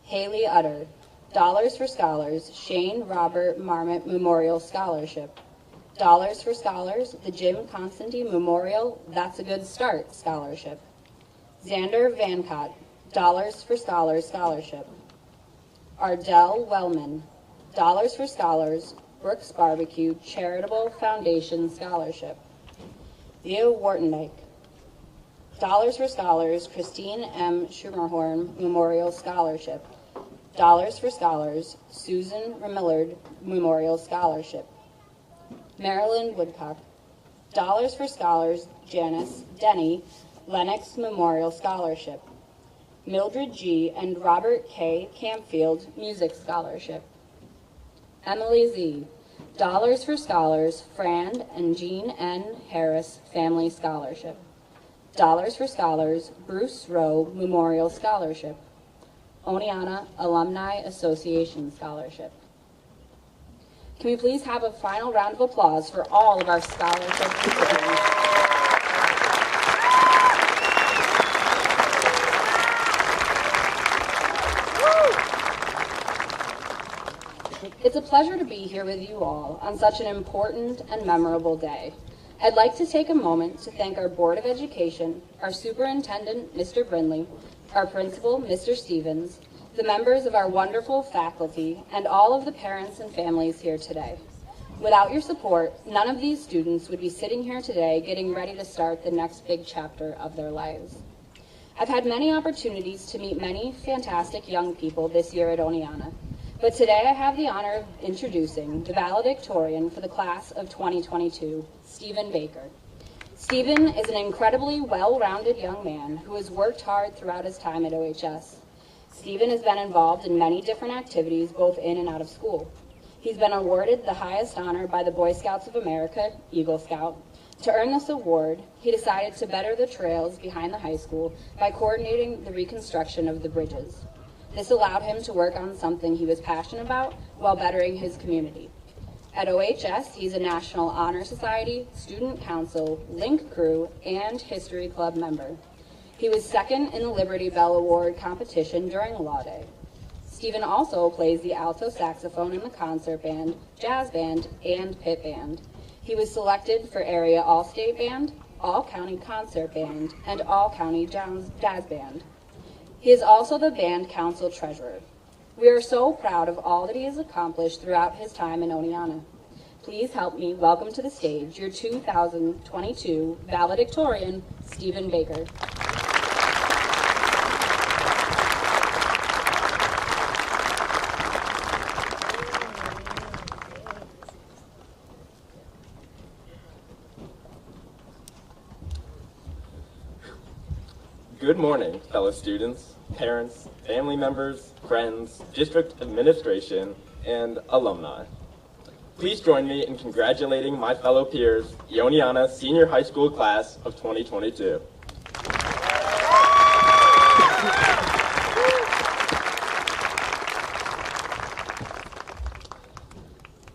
F: Haley Utter, Dollars for Scholars, Shane Robert Marmot Memorial Scholarship. Dollars for Scholars, the Jim Constantine Memorial That's a Good Start Scholarship. Xander Vancott, Dollars for Scholars Scholarship. Ardell Wellman, Dollars for Scholars, Brooks Barbecue Charitable Foundation Scholarship. Theo Wartendijk, Dollars for Scholars, Christine M. Schumerhorn Memorial Scholarship. Dollars for Scholars, Susan Remillard Memorial Scholarship. Marilyn Woodcock, Dollars for Scholars, Janice Denny Lennox Memorial Scholarship. Mildred G. and Robert K. Campfield Music Scholarship. Emily Z. Dollars for Scholars, Fran and Jean N. Harris Family Scholarship. Dollars for Scholars, Bruce Rowe Memorial Scholarship. Oneonta Alumni Association Scholarship. Can we please have a final round of applause for all of our scholarship recipients? It's a pleasure to be here with you all on such an important and memorable day. I'd like to take a moment to thank our Board of Education, our Superintendent, Mr. Brindley, our Principal, Mr. Stevens, the members of our wonderful faculty, and all of the parents and families here today. Without your support, none of these students would be sitting here today getting ready to start the next big chapter of their lives. I've had many opportunities to meet many fantastic young people this year at Oneonta. But today I have the honor of introducing the valedictorian for the class of 2022, Stephen Baker. Stephen is an incredibly well-rounded young man who has worked hard throughout his time at OHS. Stephen has been involved in many different activities both in and out of school. He's been awarded the highest honor by the Boy Scouts of America, Eagle Scout. To earn this award, he decided to better the trails behind the high school by coordinating the reconstruction of the bridges. This allowed him to work on something he was passionate about while bettering his community. At OHS, he's a National Honor Society, Student Council, Link Crew, and History Club member. He was second in the Liberty Bell Award competition during Law Day. Stephen also plays the alto saxophone in the concert band, jazz band, and pit band. He was selected for Area All-State Band, All-County Concert Band, and All-County Jazz Band. He is also the band council treasurer. We are so proud of all that he has accomplished throughout his time in Oneonta. Please help me welcome to the stage your 2022 valedictorian, Stephen Baker.
G: Good morning, fellow students, parents, family members, friends, district administration, and alumni. Please join me in congratulating my fellow peers, the Oneonta Senior High School Class of 2022.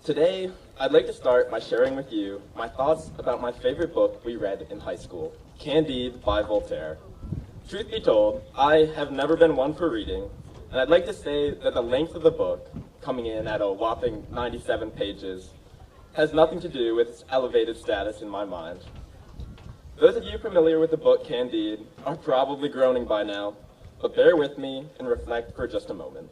G: Today, I'd like to start by sharing with you my thoughts about my favorite book we read in high school, Candide by Voltaire. Truth be told, I have never been one for reading, and I'd like to say that the length of the book, coming in at a whopping 97 pages, has nothing to do with its elevated status in my mind. Those of you familiar with the book Candide are probably groaning by now, but bear with me and reflect for just a moment.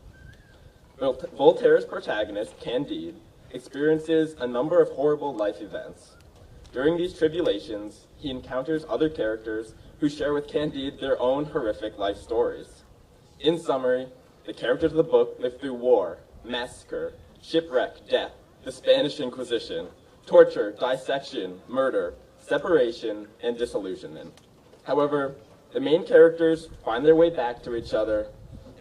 G: Voltaire's protagonist, Candide, experiences a number of horrible life events. During these tribulations, he encounters other characters who share with Candide their own horrific life stories. In summary, the characters of the book live through war, massacre, shipwreck, death, the Spanish Inquisition, torture, dissection, murder, separation, and disillusionment. However, the main characters find their way back to each other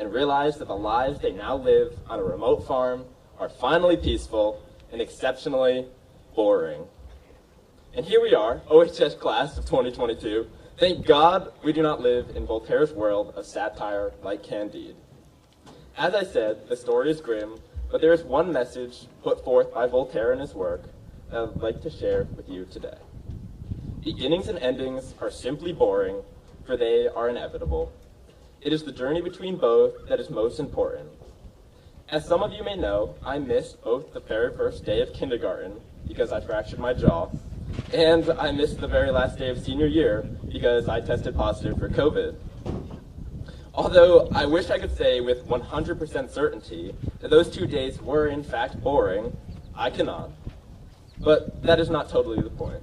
G: and realize that the lives they now live on a remote farm are finally peaceful and exceptionally boring. And here we are, OHS class of 2022. Thank God we do not live in Voltaire's world of satire like Candide. As I said, the story is grim, but there is one message put forth by Voltaire in his work that I would like to share with you today. Beginnings and endings are simply boring, for they are inevitable. It is the journey between both that is most important. As some of you may know, I missed both the very first day of kindergarten because I fractured my jaw, and I missed the very last day of senior year because I tested positive for COVID. Although I wish I could say with 100% certainty that those 2 days were in fact boring, I cannot. But that is not totally the point.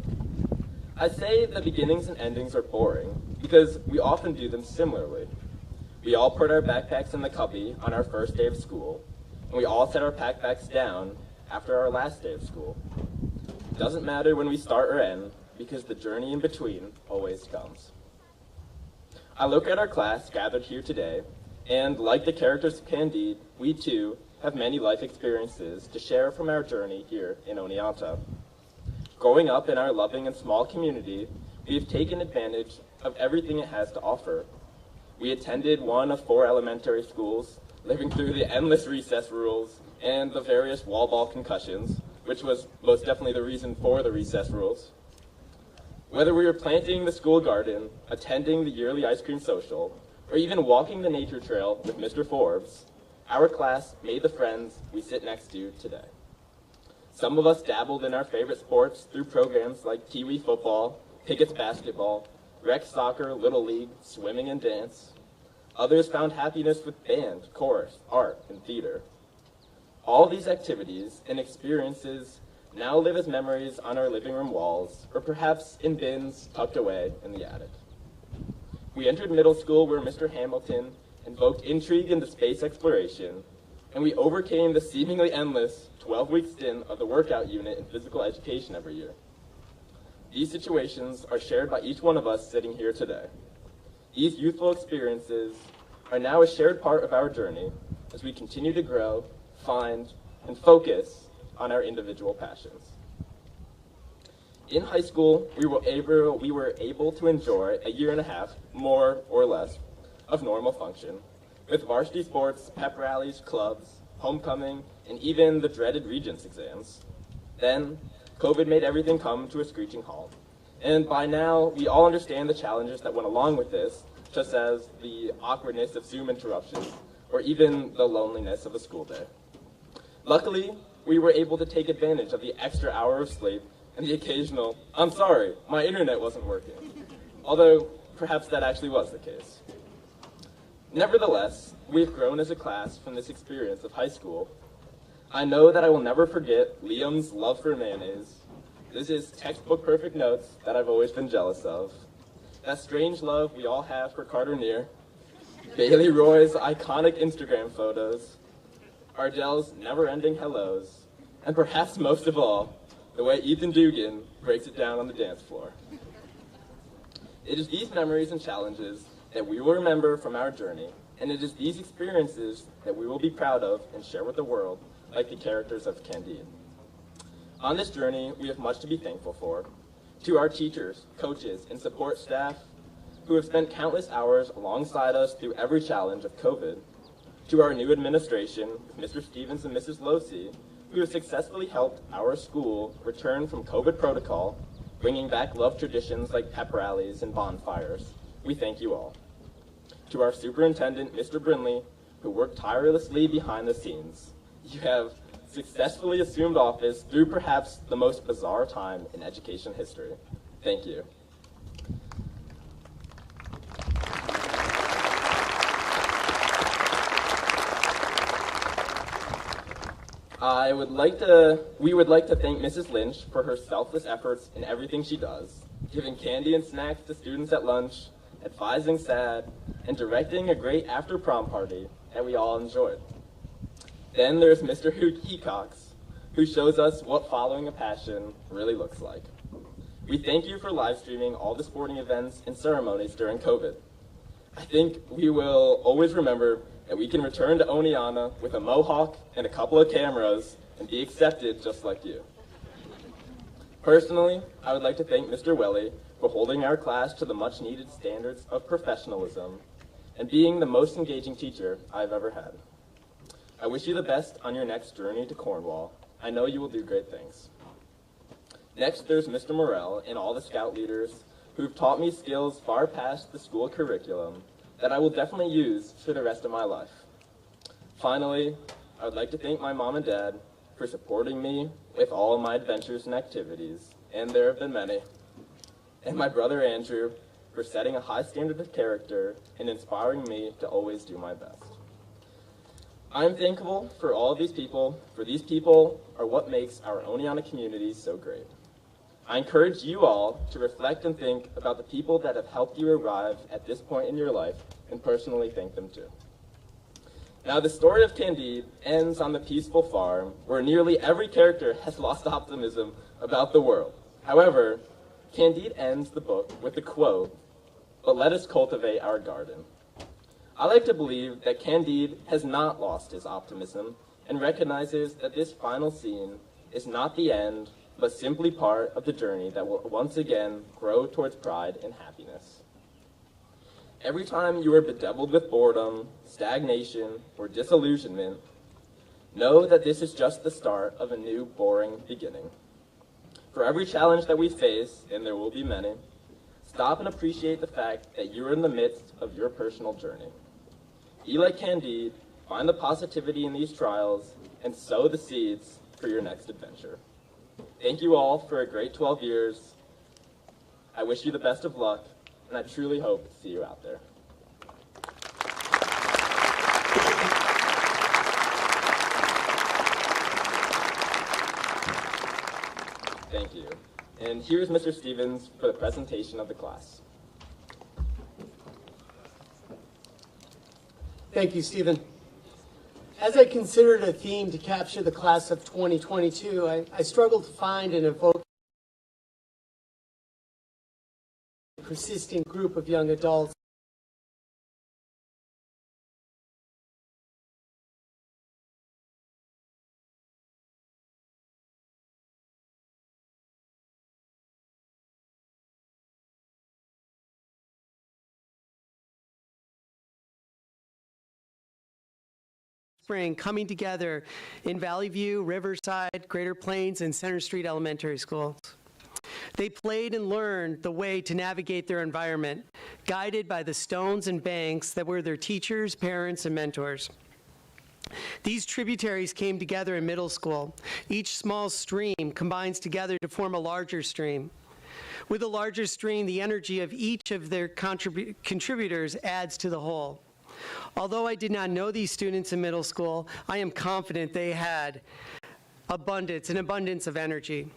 G: I say that beginnings and endings are boring because we often do them similarly. We all put our backpacks in the cubby on our first day of school, and we all set our backpacks down after our last day of school. It doesn't matter when we start or end, because the journey in between always comes. I look at our class gathered here today, and like the characters of Candide, we too have many life experiences to share from our journey here in Oneonta. Growing up in our loving and small community, we have taken advantage of everything it has to offer. We attended one of 4 elementary schools, living through the endless recess rules and the various wall ball concussions, which was most definitely the reason for the recess rules. Whether we were planting the school garden, attending the yearly ice cream social, or even walking the nature trail with Mr. Forbes, our class made the friends we sit next to today. Some of us dabbled in our favorite sports through programs like Kiwi football, Pickett's basketball, rec soccer, little league, swimming, and dance. Others found happiness with band, chorus, art, and theater. All these activities and experiences now live as memories on our living room walls, or perhaps in bins tucked away in the attic. We entered middle school where Mr. Hamilton invoked intrigue into space exploration, and we overcame the seemingly endless 12-week stint of the workout unit in physical education every year. These situations are shared by each one of us sitting here today. These youthful experiences are now a shared part of our journey as we continue to grow, find, and focus on our individual passions. In high school, we were able to enjoy a year and a half, more or less, of normal function, with varsity sports, pep rallies, clubs, homecoming, and even the dreaded Regents exams. Then, COVID made everything come to a screeching halt. And by now, we all understand the challenges that went along with this, such as the awkwardness of Zoom interruptions, or even the loneliness of a school day. Luckily, we were able to take advantage of the extra hour of sleep and the occasional, "I'm sorry, my internet wasn't working," although perhaps that actually was the case. Nevertheless, we've grown as a class from this experience of high school. I know that I will never forget Liam's love for mayonnaise. This is textbook perfect notes that I've always been jealous of. That strange love we all have for Carter Neer. Bailey Roy's iconic Instagram photos. Ardell's never-ending hellos. And perhaps most of all, the way Ethan Dugan breaks it down on the dance floor. It is these memories and challenges that we will remember from our journey, and it is these experiences that we will be proud of and share with the world, like the characters of Candide. On this journey, we have much to be thankful for. To our teachers, coaches, and support staff who have spent countless hours alongside us through every challenge of COVID. To our new administration, Mr. Stevens and Mrs. Losey, who have successfully helped our school return from COVID protocol, bringing back love traditions like pep rallies and bonfires. We thank you all. To our superintendent, Mr. Brinley, who worked tirelessly behind the scenes. You have successfully assumed office through perhaps the most bizarre time in education history. Thank you. We would like to thank Mrs. Lynch for her selfless efforts in everything she does, giving candy and snacks to students at lunch, advising SAD, and directing a great after-prom party that we all enjoyed. Then there's Mr. Hecox, who shows us what following a passion really looks like. We thank you for live streaming all the sporting events and ceremonies during COVID. I think we will always remember that we can return to Oneonta with a mohawk and a couple of cameras and be accepted just like you. Personally, I would like to thank Mr. Welly for holding our class to the much-needed standards of professionalism and being the most engaging teacher I've ever had. I wish you the best on your next journey to Cornwall. I know you will do great things. Next, there's Mr. Morrell and all the Scout leaders who've taught me skills far past the school curriculum that I will definitely use for the rest of my life. Finally, I would like to thank my mom and dad for supporting me with all of my adventures and activities, and there have been many, and my brother Andrew for setting a high standard of character and inspiring me to always do my best. I'm thankful for all of these people, for these people are what makes our Oneonta community so great. I encourage you all to reflect and think about the people that have helped you arrive at this point in your life and personally thank them too. Now, the story of Candide ends on the peaceful farm where nearly every character has lost optimism about the world. However, Candide ends the book with the quote, "But let us cultivate our garden." I like to believe that Candide has not lost his optimism and recognizes that this final scene is not the end, but simply part of the journey that will once again grow towards pride and happiness. Every time you are bedeviled with boredom, stagnation, or disillusionment, know that this is just the start of a new, boring beginning. For every challenge that we face, and there will be many, stop and appreciate the fact that you're in the midst of your personal journey. Be like Candide, find the positivity in these trials, and sow the seeds for your next adventure. Thank you all for a great 12 years. I wish you the best of luck, and I truly hope to see you out there. Thank you. And here's Mr. Stevens for the presentation of the class.
B: Thank you, Stephen. As I considered a theme to capture the class of 2022, I struggled to find and evoke persistent group of young adults. Spring coming together in Valley View, Riverside, Greater Plains, and Center Street Elementary Schools. They played and learned the way to navigate their environment, guided by the stones and banks that were their teachers, parents, and mentors. These tributaries came together in middle school. Each small stream combines together to form a larger stream. With a larger stream, the energy of each of their contributors adds to the whole. Although I did not know these students in middle school, I am confident they had an abundance of energy.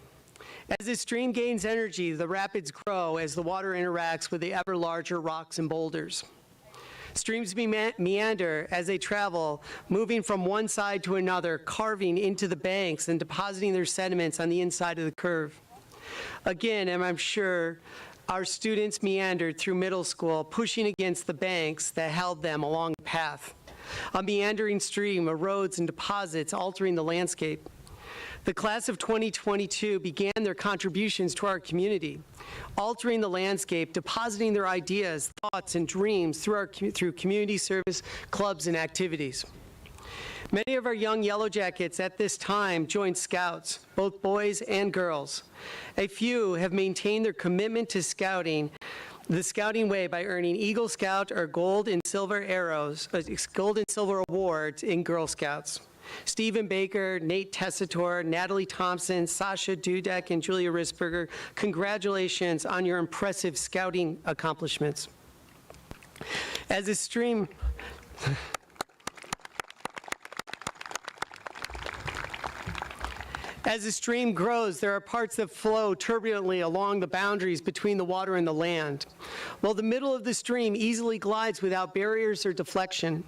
B: As the stream gains energy, the rapids grow as the water interacts with the ever larger rocks and boulders. Streams meander as they travel, moving from one side to another, carving into the banks and depositing their sediments on the inside of the curve. Again, and I'm sure our students meandered through middle school, pushing against the banks that held them along the path. A meandering stream erodes and deposits, altering the landscape. The class of 2022 began their contributions to our community, altering the landscape, depositing their ideas, thoughts, and dreams through community service, clubs, and activities. Many of our young Yellow Jackets at this time joined Scouts, both boys and girls. A few have maintained their commitment to scouting, the scouting way, by earning Eagle Scout or Gold and Silver awards in Girl Scouts. Stephen Baker, Nate Tessitore, Natalie Thompson, Sasha Dudek, and Julia Risberger, congratulations on your impressive scouting accomplishments. As a stream... As the stream grows, there are parts that flow turbulently along the boundaries between the water and the land, while the middle of the stream easily glides without barriers or deflection.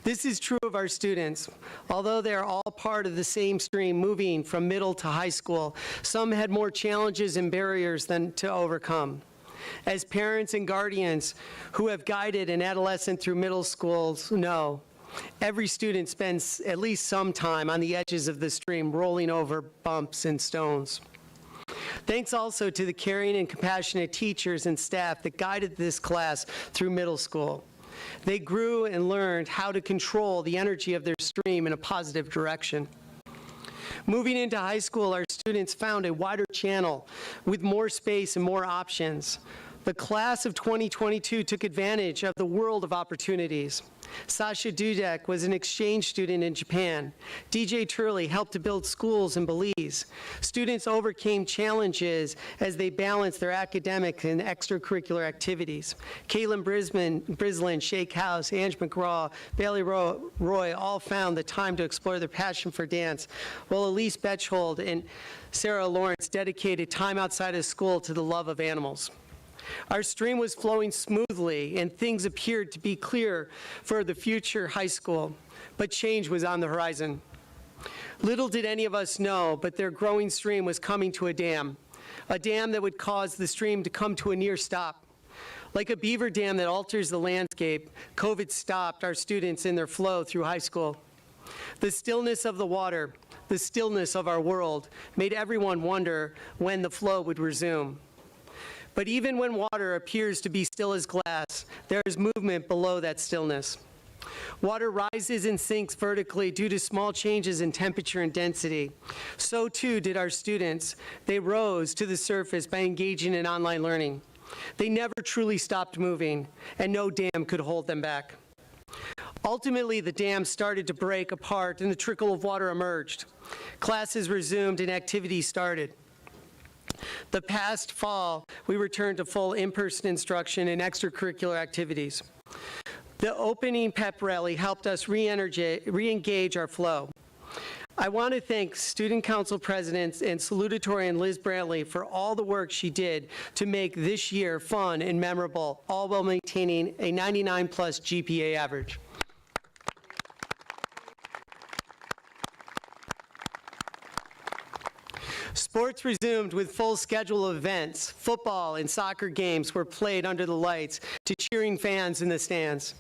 B: This is true of our students. Although they are all part of the same stream moving from middle to high school, some had more challenges and barriers than to overcome. As parents and guardians who have guided an adolescent through middle schools know, every student spends at least some time on the edges of the stream, rolling over bumps and stones. Thanks also to the caring and compassionate teachers and staff that guided this class through middle school. They grew and learned how to control the energy of their stream in a positive direction. Moving into high school, our students found a wider channel with more space and more options. The class of 2022 took advantage of the world of opportunities. Sasha Dudek was an exchange student in Japan. DJ Turley helped to build schools in Belize. Students overcame challenges as they balanced their academic and extracurricular activities. Caitlin Brislin, Shake House, Ange McGraw, Bailey Roy all found the time to explore their passion for dance, while Elise Betchhold and Sarah Lawrence dedicated time outside of school to the love of animals. Our stream was flowing smoothly, and things appeared to be clear for the future high school, but change was on the horizon. Little did any of us know, but their growing stream was coming to a dam that would cause the stream to come to a near stop. Like a beaver dam that alters the landscape, COVID stopped our students in their flow through high school. The stillness of the water, the stillness of our world, made everyone wonder when the flow would resume. But even when water appears to be still as glass, there is movement below that stillness. Water rises and sinks vertically due to small changes in temperature and density. So too did our students. They rose to the surface by engaging in online learning. They never truly stopped moving, and no dam could hold them back. Ultimately, the dam started to break apart and a trickle of water emerged. Classes resumed and activities started. The past fall, we returned to full in-person instruction and extracurricular activities. The opening pep rally helped us re-engage our flow. I want to thank Student Council President and salutatorian Liz Brantley for all the work she did to make this year fun and memorable, all while maintaining a 99+ GPA average. Sports resumed with full schedule of events. Football and soccer games were played under the lights to cheering fans in the stands.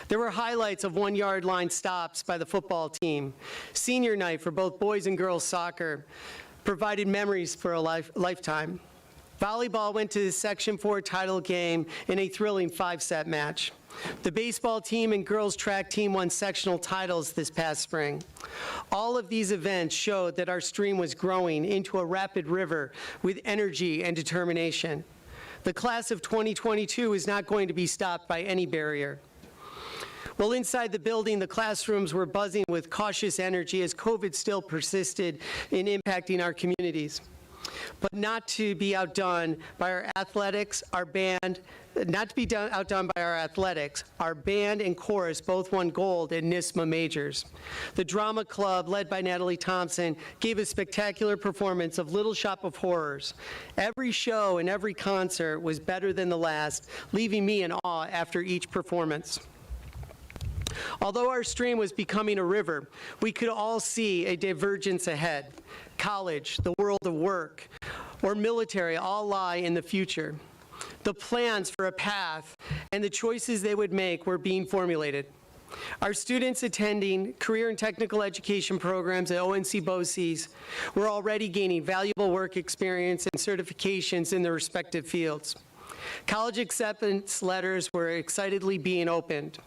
B: There were highlights of one-yard line stops by the football team. Senior night for both boys and girls soccer provided memories for a lifetime. Volleyball went to the Section 4 title game in a thrilling 5-set match. The baseball team and girls track team won sectional titles this past spring. All of these events showed that our stream was growing into a rapid river with energy and determination. The class of 2022 is not going to be stopped by any barrier. Well, inside the building, the classrooms were buzzing with cautious energy as COVID still persisted in impacting our communities. But not to be outdone by our athletics, our band and chorus both won gold at NISMA majors. The drama club, led by Natalie Thompson, gave a spectacular performance of Little Shop of Horrors. Every show and every concert was better than the last, leaving me in awe after each performance. Although our stream was becoming a river, we could all see a divergence ahead. College, the world of work, or military all lie in the future. The plans for a path and the choices they would make were being formulated. Our students attending career and technical education programs at ONC BOCES were already gaining valuable work experience and certifications in their respective fields. College acceptance letters were excitedly being opened.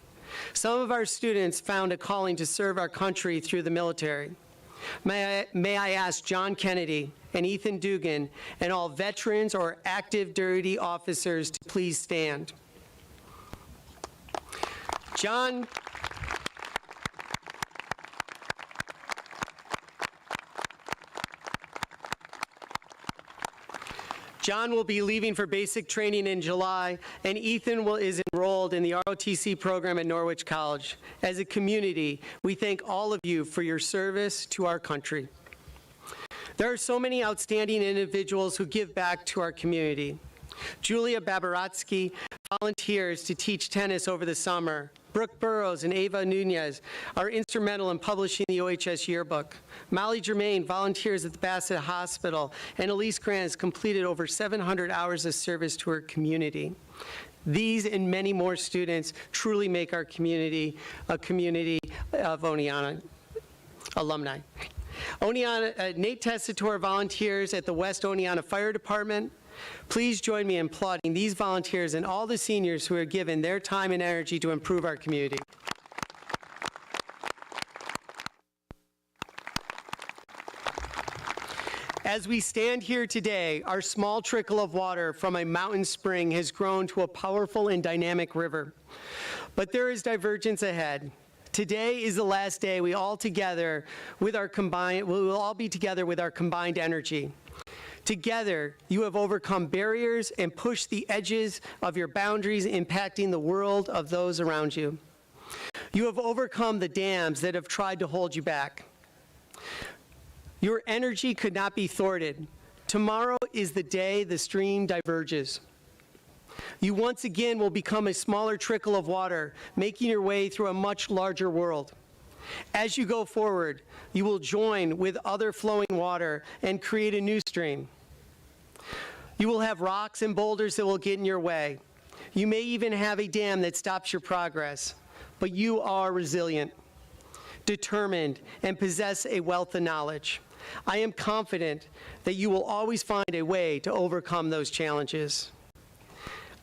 B: Some of our students found a calling to serve our country through the military. May I ask John Kennedy and Ethan Dugan and all veterans or active duty officers to please stand. John will be leaving for basic training in July, and Ethan is enrolled in the ROTC program at Norwich College. As a community, we thank all of you for your service to our country. There are so many outstanding individuals who give back to our community. Julia Babaratsky volunteers to teach tennis over the summer. Brooke Burrows and Ava Nunez are instrumental in publishing the OHS yearbook. Molly Germain volunteers at the Bassett Hospital, and Elise Grant has completed over 700 hours of service to her community. These and many more students truly make our community a community of Oneonta alumni. Nate Tessitore volunteers at the West Oneonta Fire Department. Please join me in applauding these volunteers and all the seniors who are given their time and energy to improve our community. As we stand here today, our small trickle of water from a mountain spring has grown to a powerful and dynamic river. But there is divergence ahead. Today is the last day we will all be together with our combined energy. Together, you have overcome barriers and pushed the edges of your boundaries, impacting the world of those around you. You have overcome the dams that have tried to hold you back. Your energy could not be thwarted. Tomorrow is the day the stream diverges. You once again will become a smaller trickle of water, making your way through a much larger world. As you go forward, you will join with other flowing water and create a new stream. You will have rocks and boulders that will get in your way. You may even have a dam that stops your progress, but you are resilient, determined, and possess a wealth of knowledge. I am confident that you will always find a way to overcome those challenges.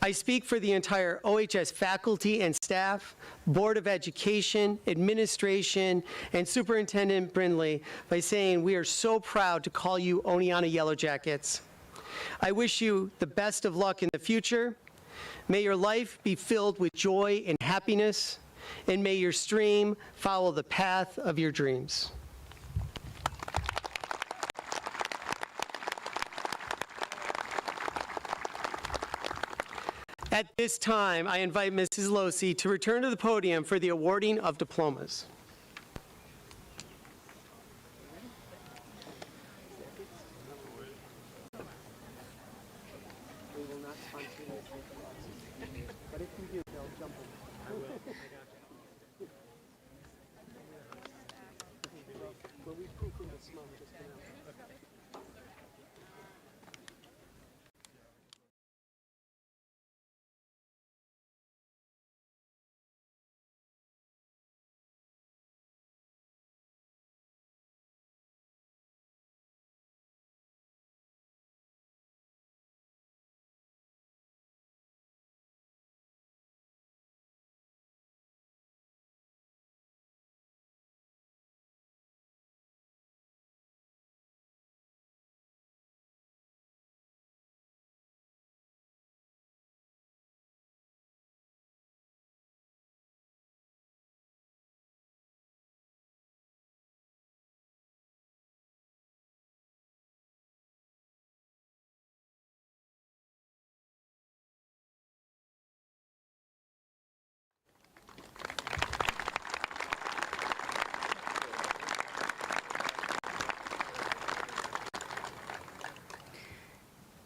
B: I speak for the entire OHS faculty and staff, Board of Education, Administration, and Superintendent Brindley by saying we are so proud to call you Oneonta Yellow Jackets. I wish you the best of luck in the future. May your life be filled with joy and happiness, and may your stream follow the path of your dreams. At this time, I invite Mrs. Losi to return to the podium for the awarding of diplomas.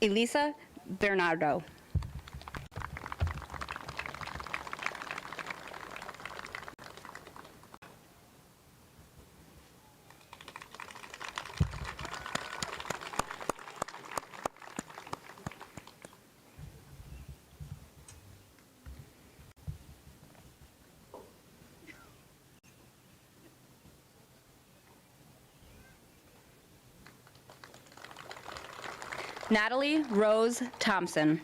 H: Elisa Bernardo. Natalie Rose Thompson.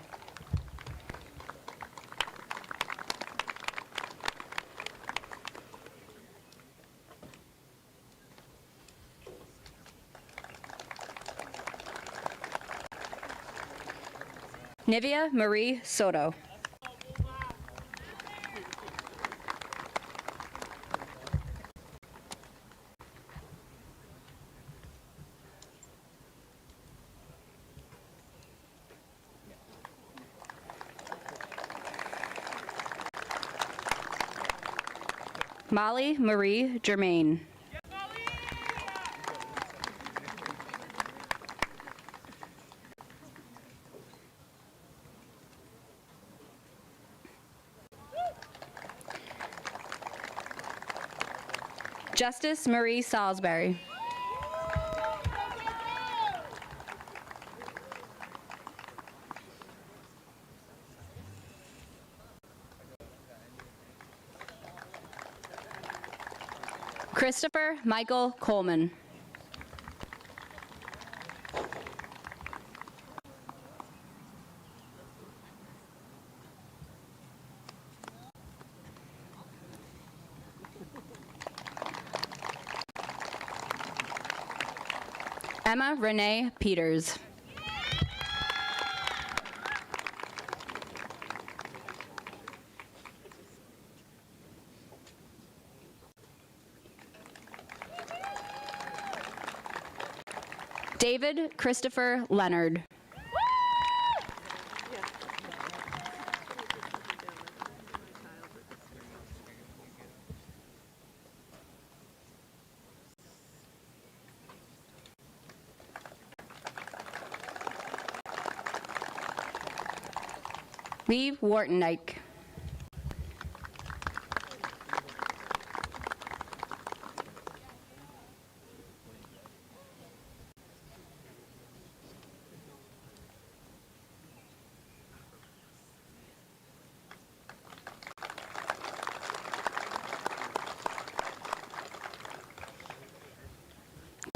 H: Nivea Marie Soto. Molly Marie Germain. Justice Marie Salisbury. Christopher Michael Coleman. Emma Renee Peters. David Christopher Leonard. Lee Wartendyke.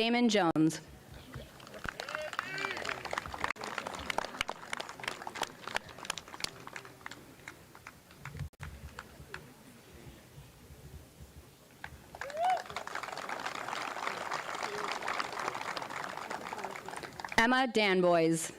H: Damon Jones. Emma Danboys.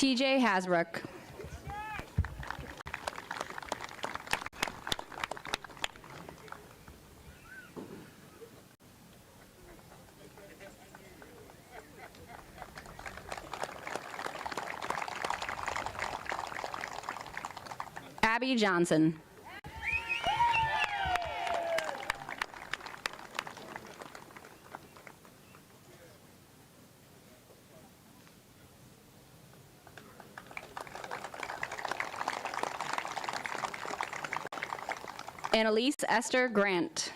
H: TJ Hasbrook. Abby Johnson. Annalise Esther Grant.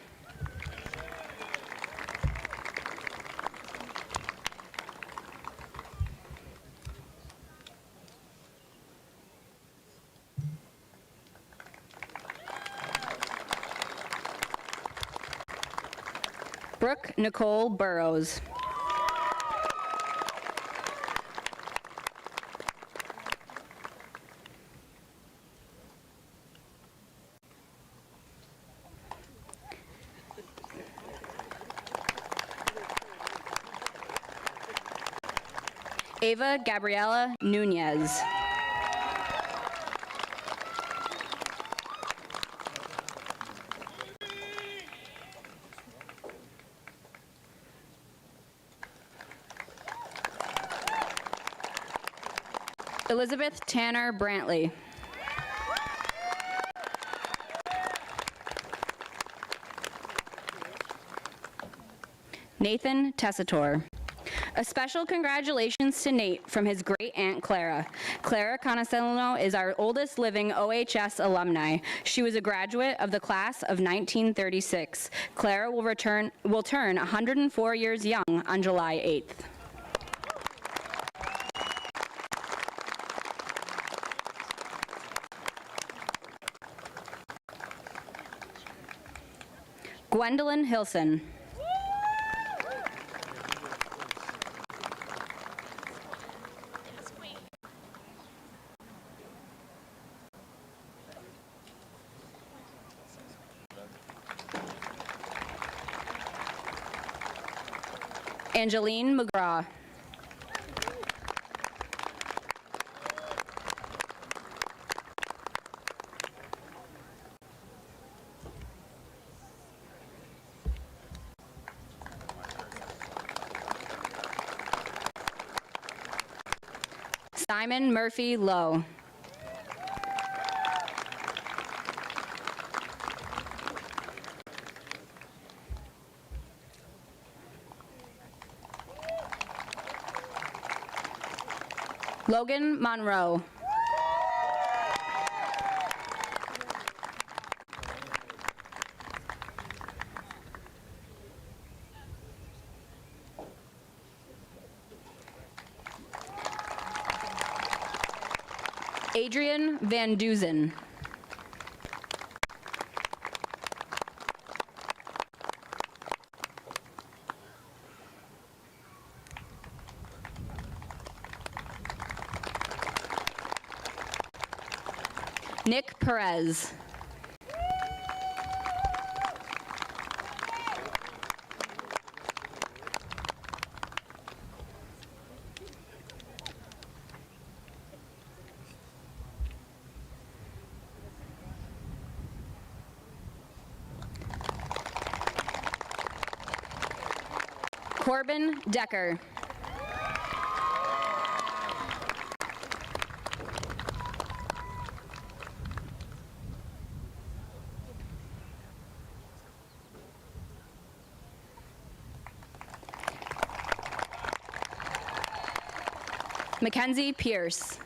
H: Brooke Nicole Burrows. Ava Gabriela Nunez. Elizabeth Tanner Brantley. Nathan Tessitore. A special congratulations to Nate from his great-aunt Clara. Clara Conacelino is our oldest living OHS alumni. She was a graduate of the class of 1936. Clara will turn 104 years young on July 8th. Gwendolyn Hilson. Angeline McGraw. Simon Murphy Lowe. Logan Monroe. Adrian Van Duzen. Nick Perez. Corbin Decker. Mackenzie Pierce.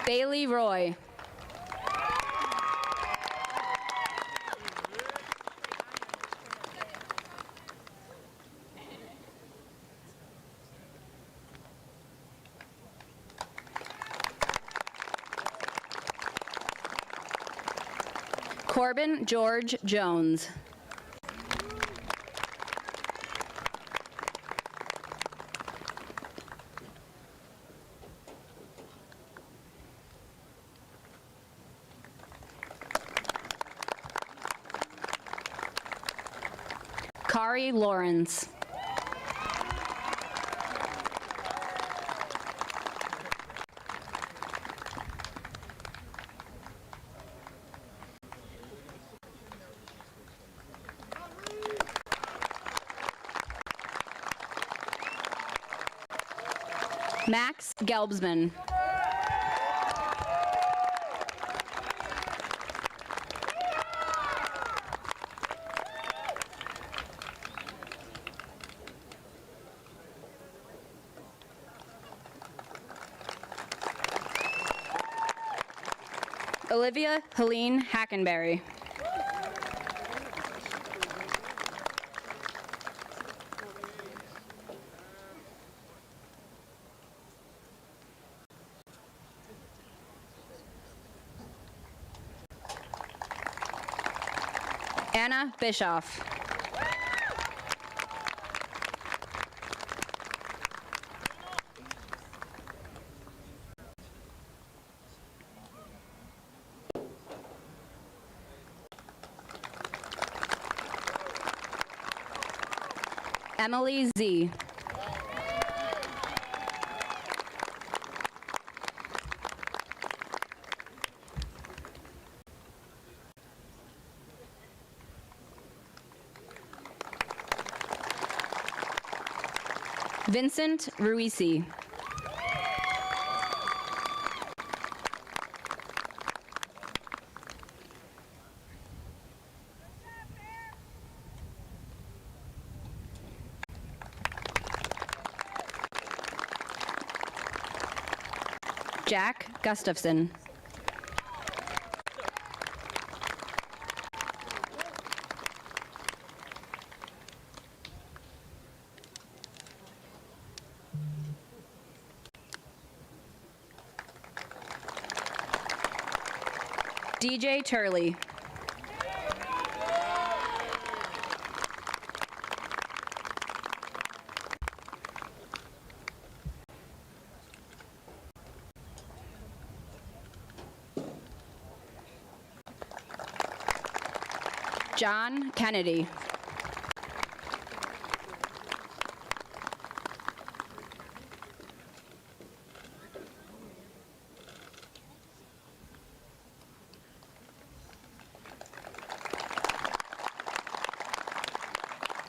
H: Bailey Roy. Corbin George Jones. Kari Lawrence. Max Gelbsman. Olivia Helene Hackenberry. Anna Bischoff. Emily Z. Vincent Ruisi. Jack Gustafson. DJ Turley. John Kennedy.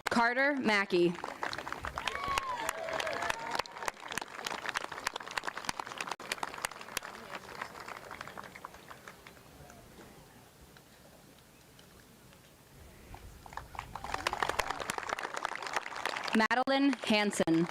H: Carter Mackey. Madeline Hansen.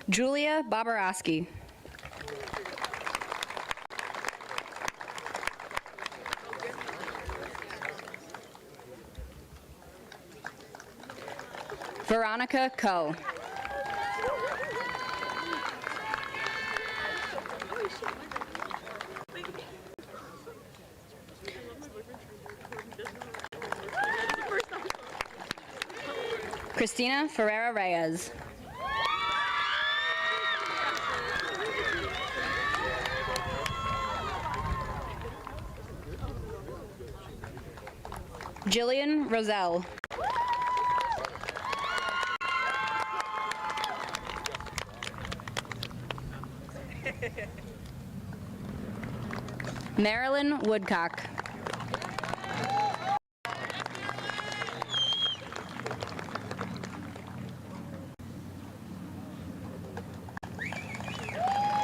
H: Julia Boborowski. Veronica Coe. Christina Ferreira Reyes. Jillian Roselle. Marilyn Woodcock.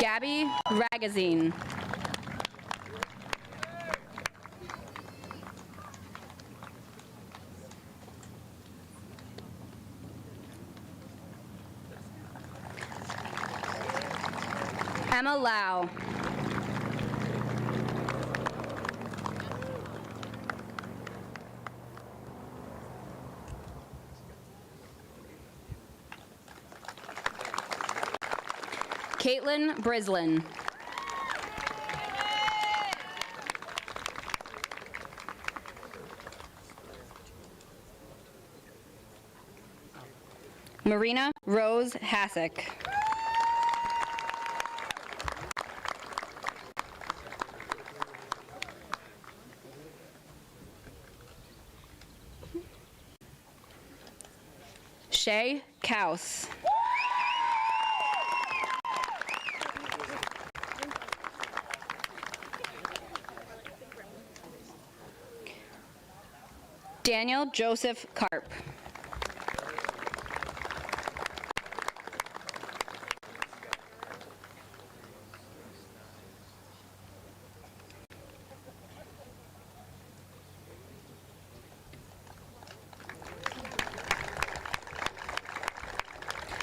H: Gabby Ragazine. Emma Lau. Caitlin Brislin. Marina Rose Hasek. Shay Kaus. Daniel Joseph Karp.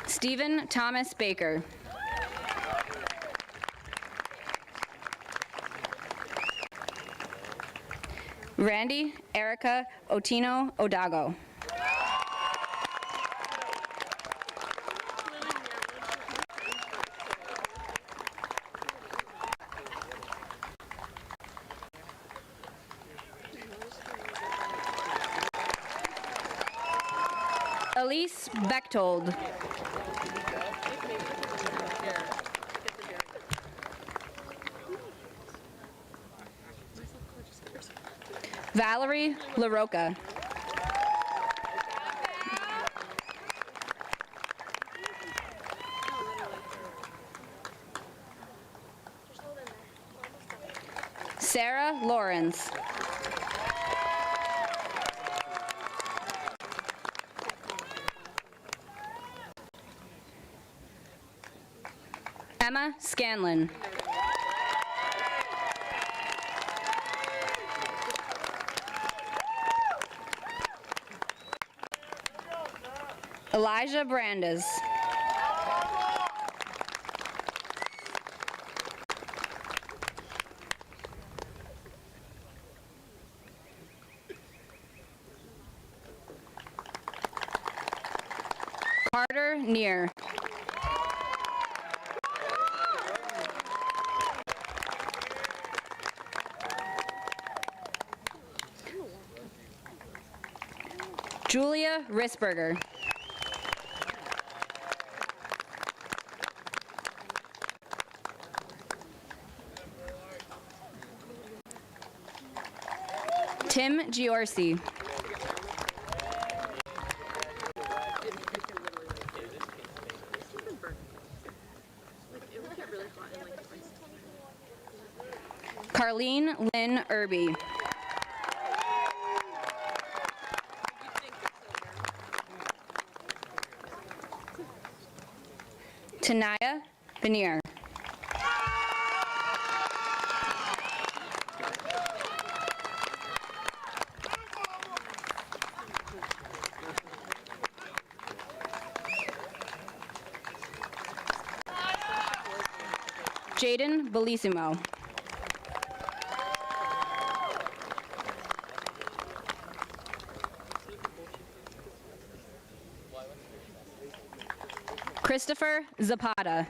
H: Stephen Thomas Baker. Randy Erica Otino Odago. Elise Bechtold. Valerie LaRocca. Sarah Lawrence. Emma Scanlon. Elijah Brandes. Carter Neer. Julia Risberger. Tim Giorsi. Carlene Lynn Irby. Tanaya Veneer. Jaden Bellissimo. Christopher Zapata.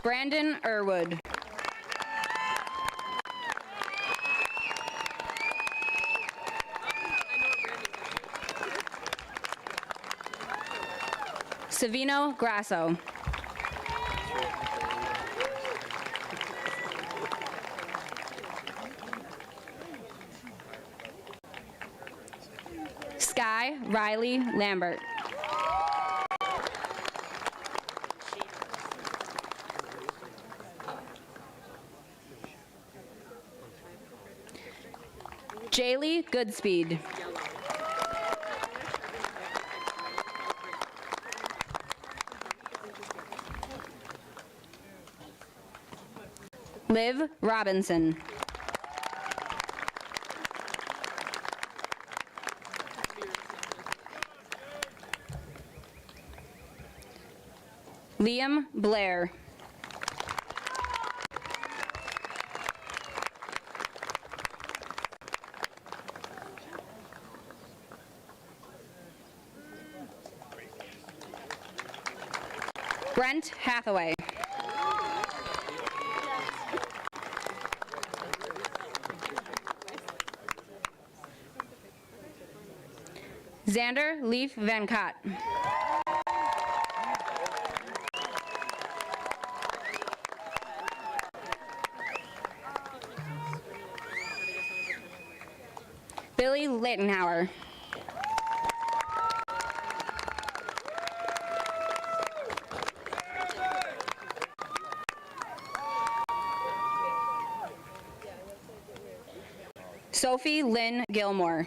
H: Brandon Irwood. Savino Grasso. Sky Riley Lambert. Jaylee Goodspeed. Liv Robinson. Liam Blair. Brent Hathaway. Xander Leaf Van Cott. Billy Littenhauer. Sophie Lynn Gilmore.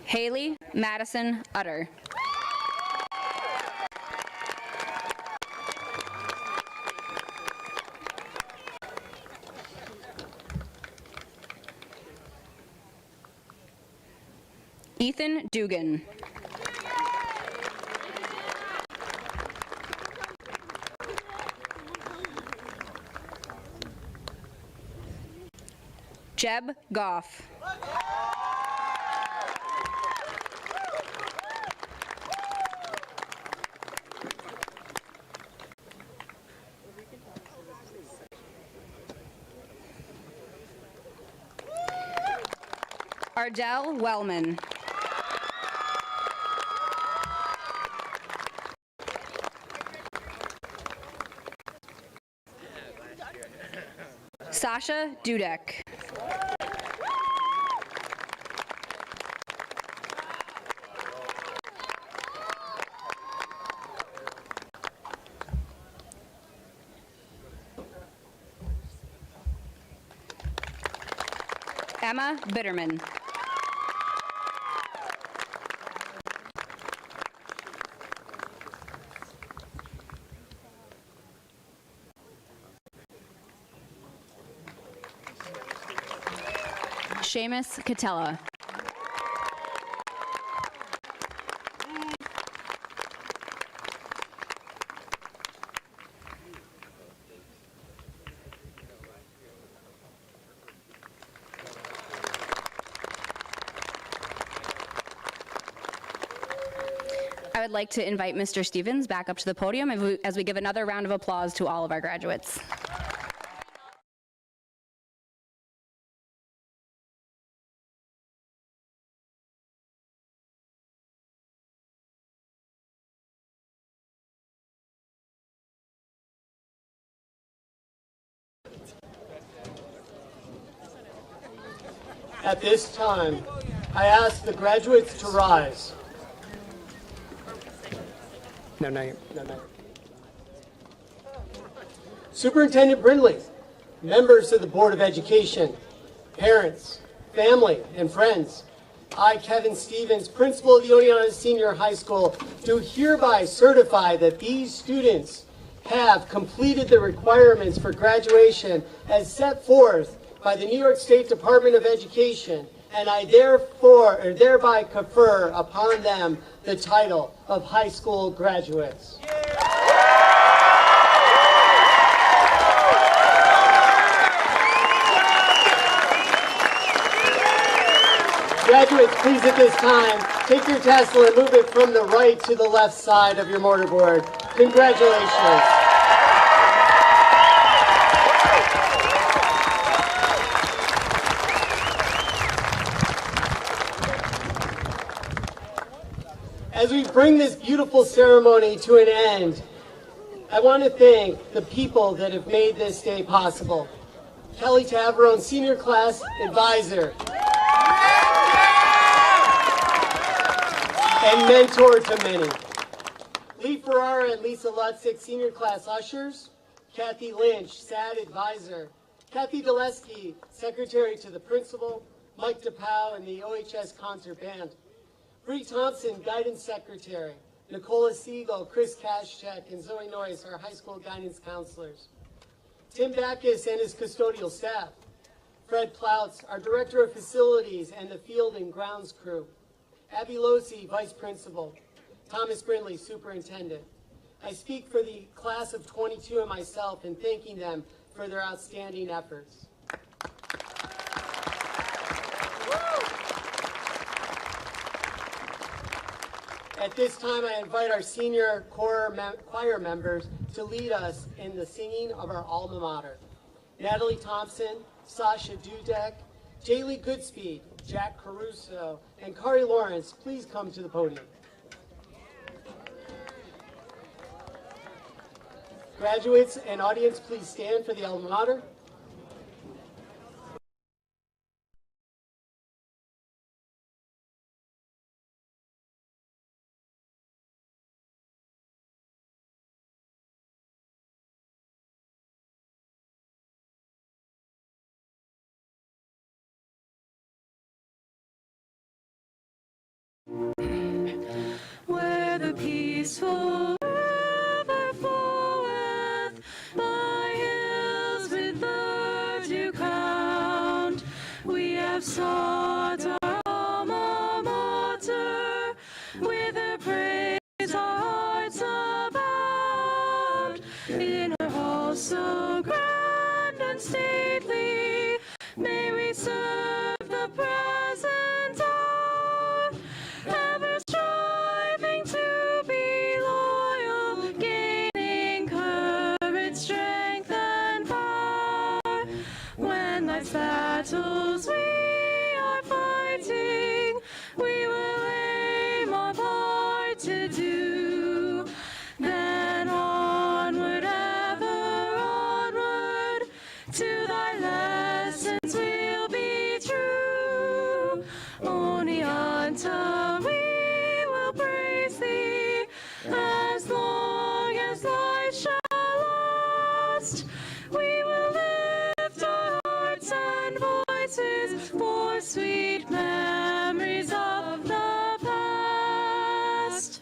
H: Haley Madison Utter. Ethan Dugan. Jeb Goff. Ardell Wellman. Sasha Dudek. Emma Bitterman. Seamus Catella. I would like to invite Mr. Stevens back up to the podium as we give another round of applause to all of our graduates.
B: At this time, I ask the graduates to rise. No, not yet. No, not yet. Superintendent Brindley, members of the Board of Education, parents, family, and friends, I, Kevin Stevens, principal of the Oneonta Senior High School, do hereby certify that these students have completed the requirements for graduation as set forth by the New York State Department of Education, and I thereby confer upon them the title of high school graduates. Graduates, please at this time, take your tassel and move it from the right to the left side of your mortarboard. Congratulations. As we bring this beautiful ceremony to an end, I want to thank the people that have made this day possible. Kelly Taverone, Senior Class Advisor, and mentor to many. Lee Ferrara and Lisa Lutzik, Senior Class Ushers, Kathy Lynch, SAD Advisor, Kathy Dulesky, Secretary to the Principal, Mike DePau and the OHS Concert Band, Bree Thompson, Guidance Secretary, Nicola Siegel, Chris Kashchek, and Zoe Noyes, our high school guidance counselors, Tim Backus and his custodial staff, Fred Ploutz, our Director of Facilities and the Field and Grounds crew, Abby Losi, Vice Principal, Thomas Brindley, Superintendent. I speak for the class of 22 and myself in thanking them for their outstanding efforts. At this time, I invite our senior choir members to lead us in the singing of our alma mater. Natalie Thompson, Sasha Dudek, Jaylee Goodspeed, Jack Caruso, and Kari Lawrence, please come to the podium. Graduates and audience, please stand for the alma mater.
I: Where the peaceful river floweth by hills with verdure crowned, we have sought our alma mater, with her praise our hearts abound. In her hall so grand and stately, may we serve the present hour, ever striving to be loyal, gaining courage, strength, and power. When life's battles we are fighting, we will aim our part to do. Then onward, ever onward, to thy lessons we'll be true. Oneonta, we will praise thee as long as life shall last. We will lift our hearts and voices for sweet memories of the past.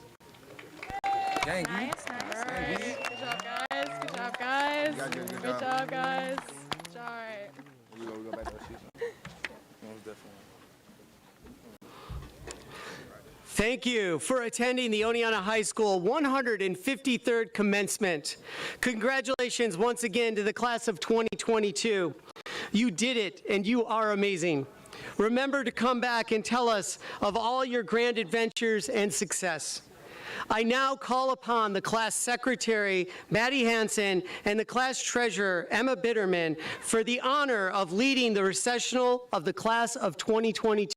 J: Nice, nice. All right. Good job, guys. Good job, guys. Good job, guys. All right.
K: We go back to our season. Most definitely.
B: Thank you for attending the Oneonta High School 153rd commencement. Congratulations once again to the class of 2022. You did it, and you are amazing. Remember to come back and tell us of all your grand adventures and success. I now call upon the class secretary, Maddie Hansen, and the class treasurer, Emma Bitterman, for the honor of leading the recessional of the class of 2022.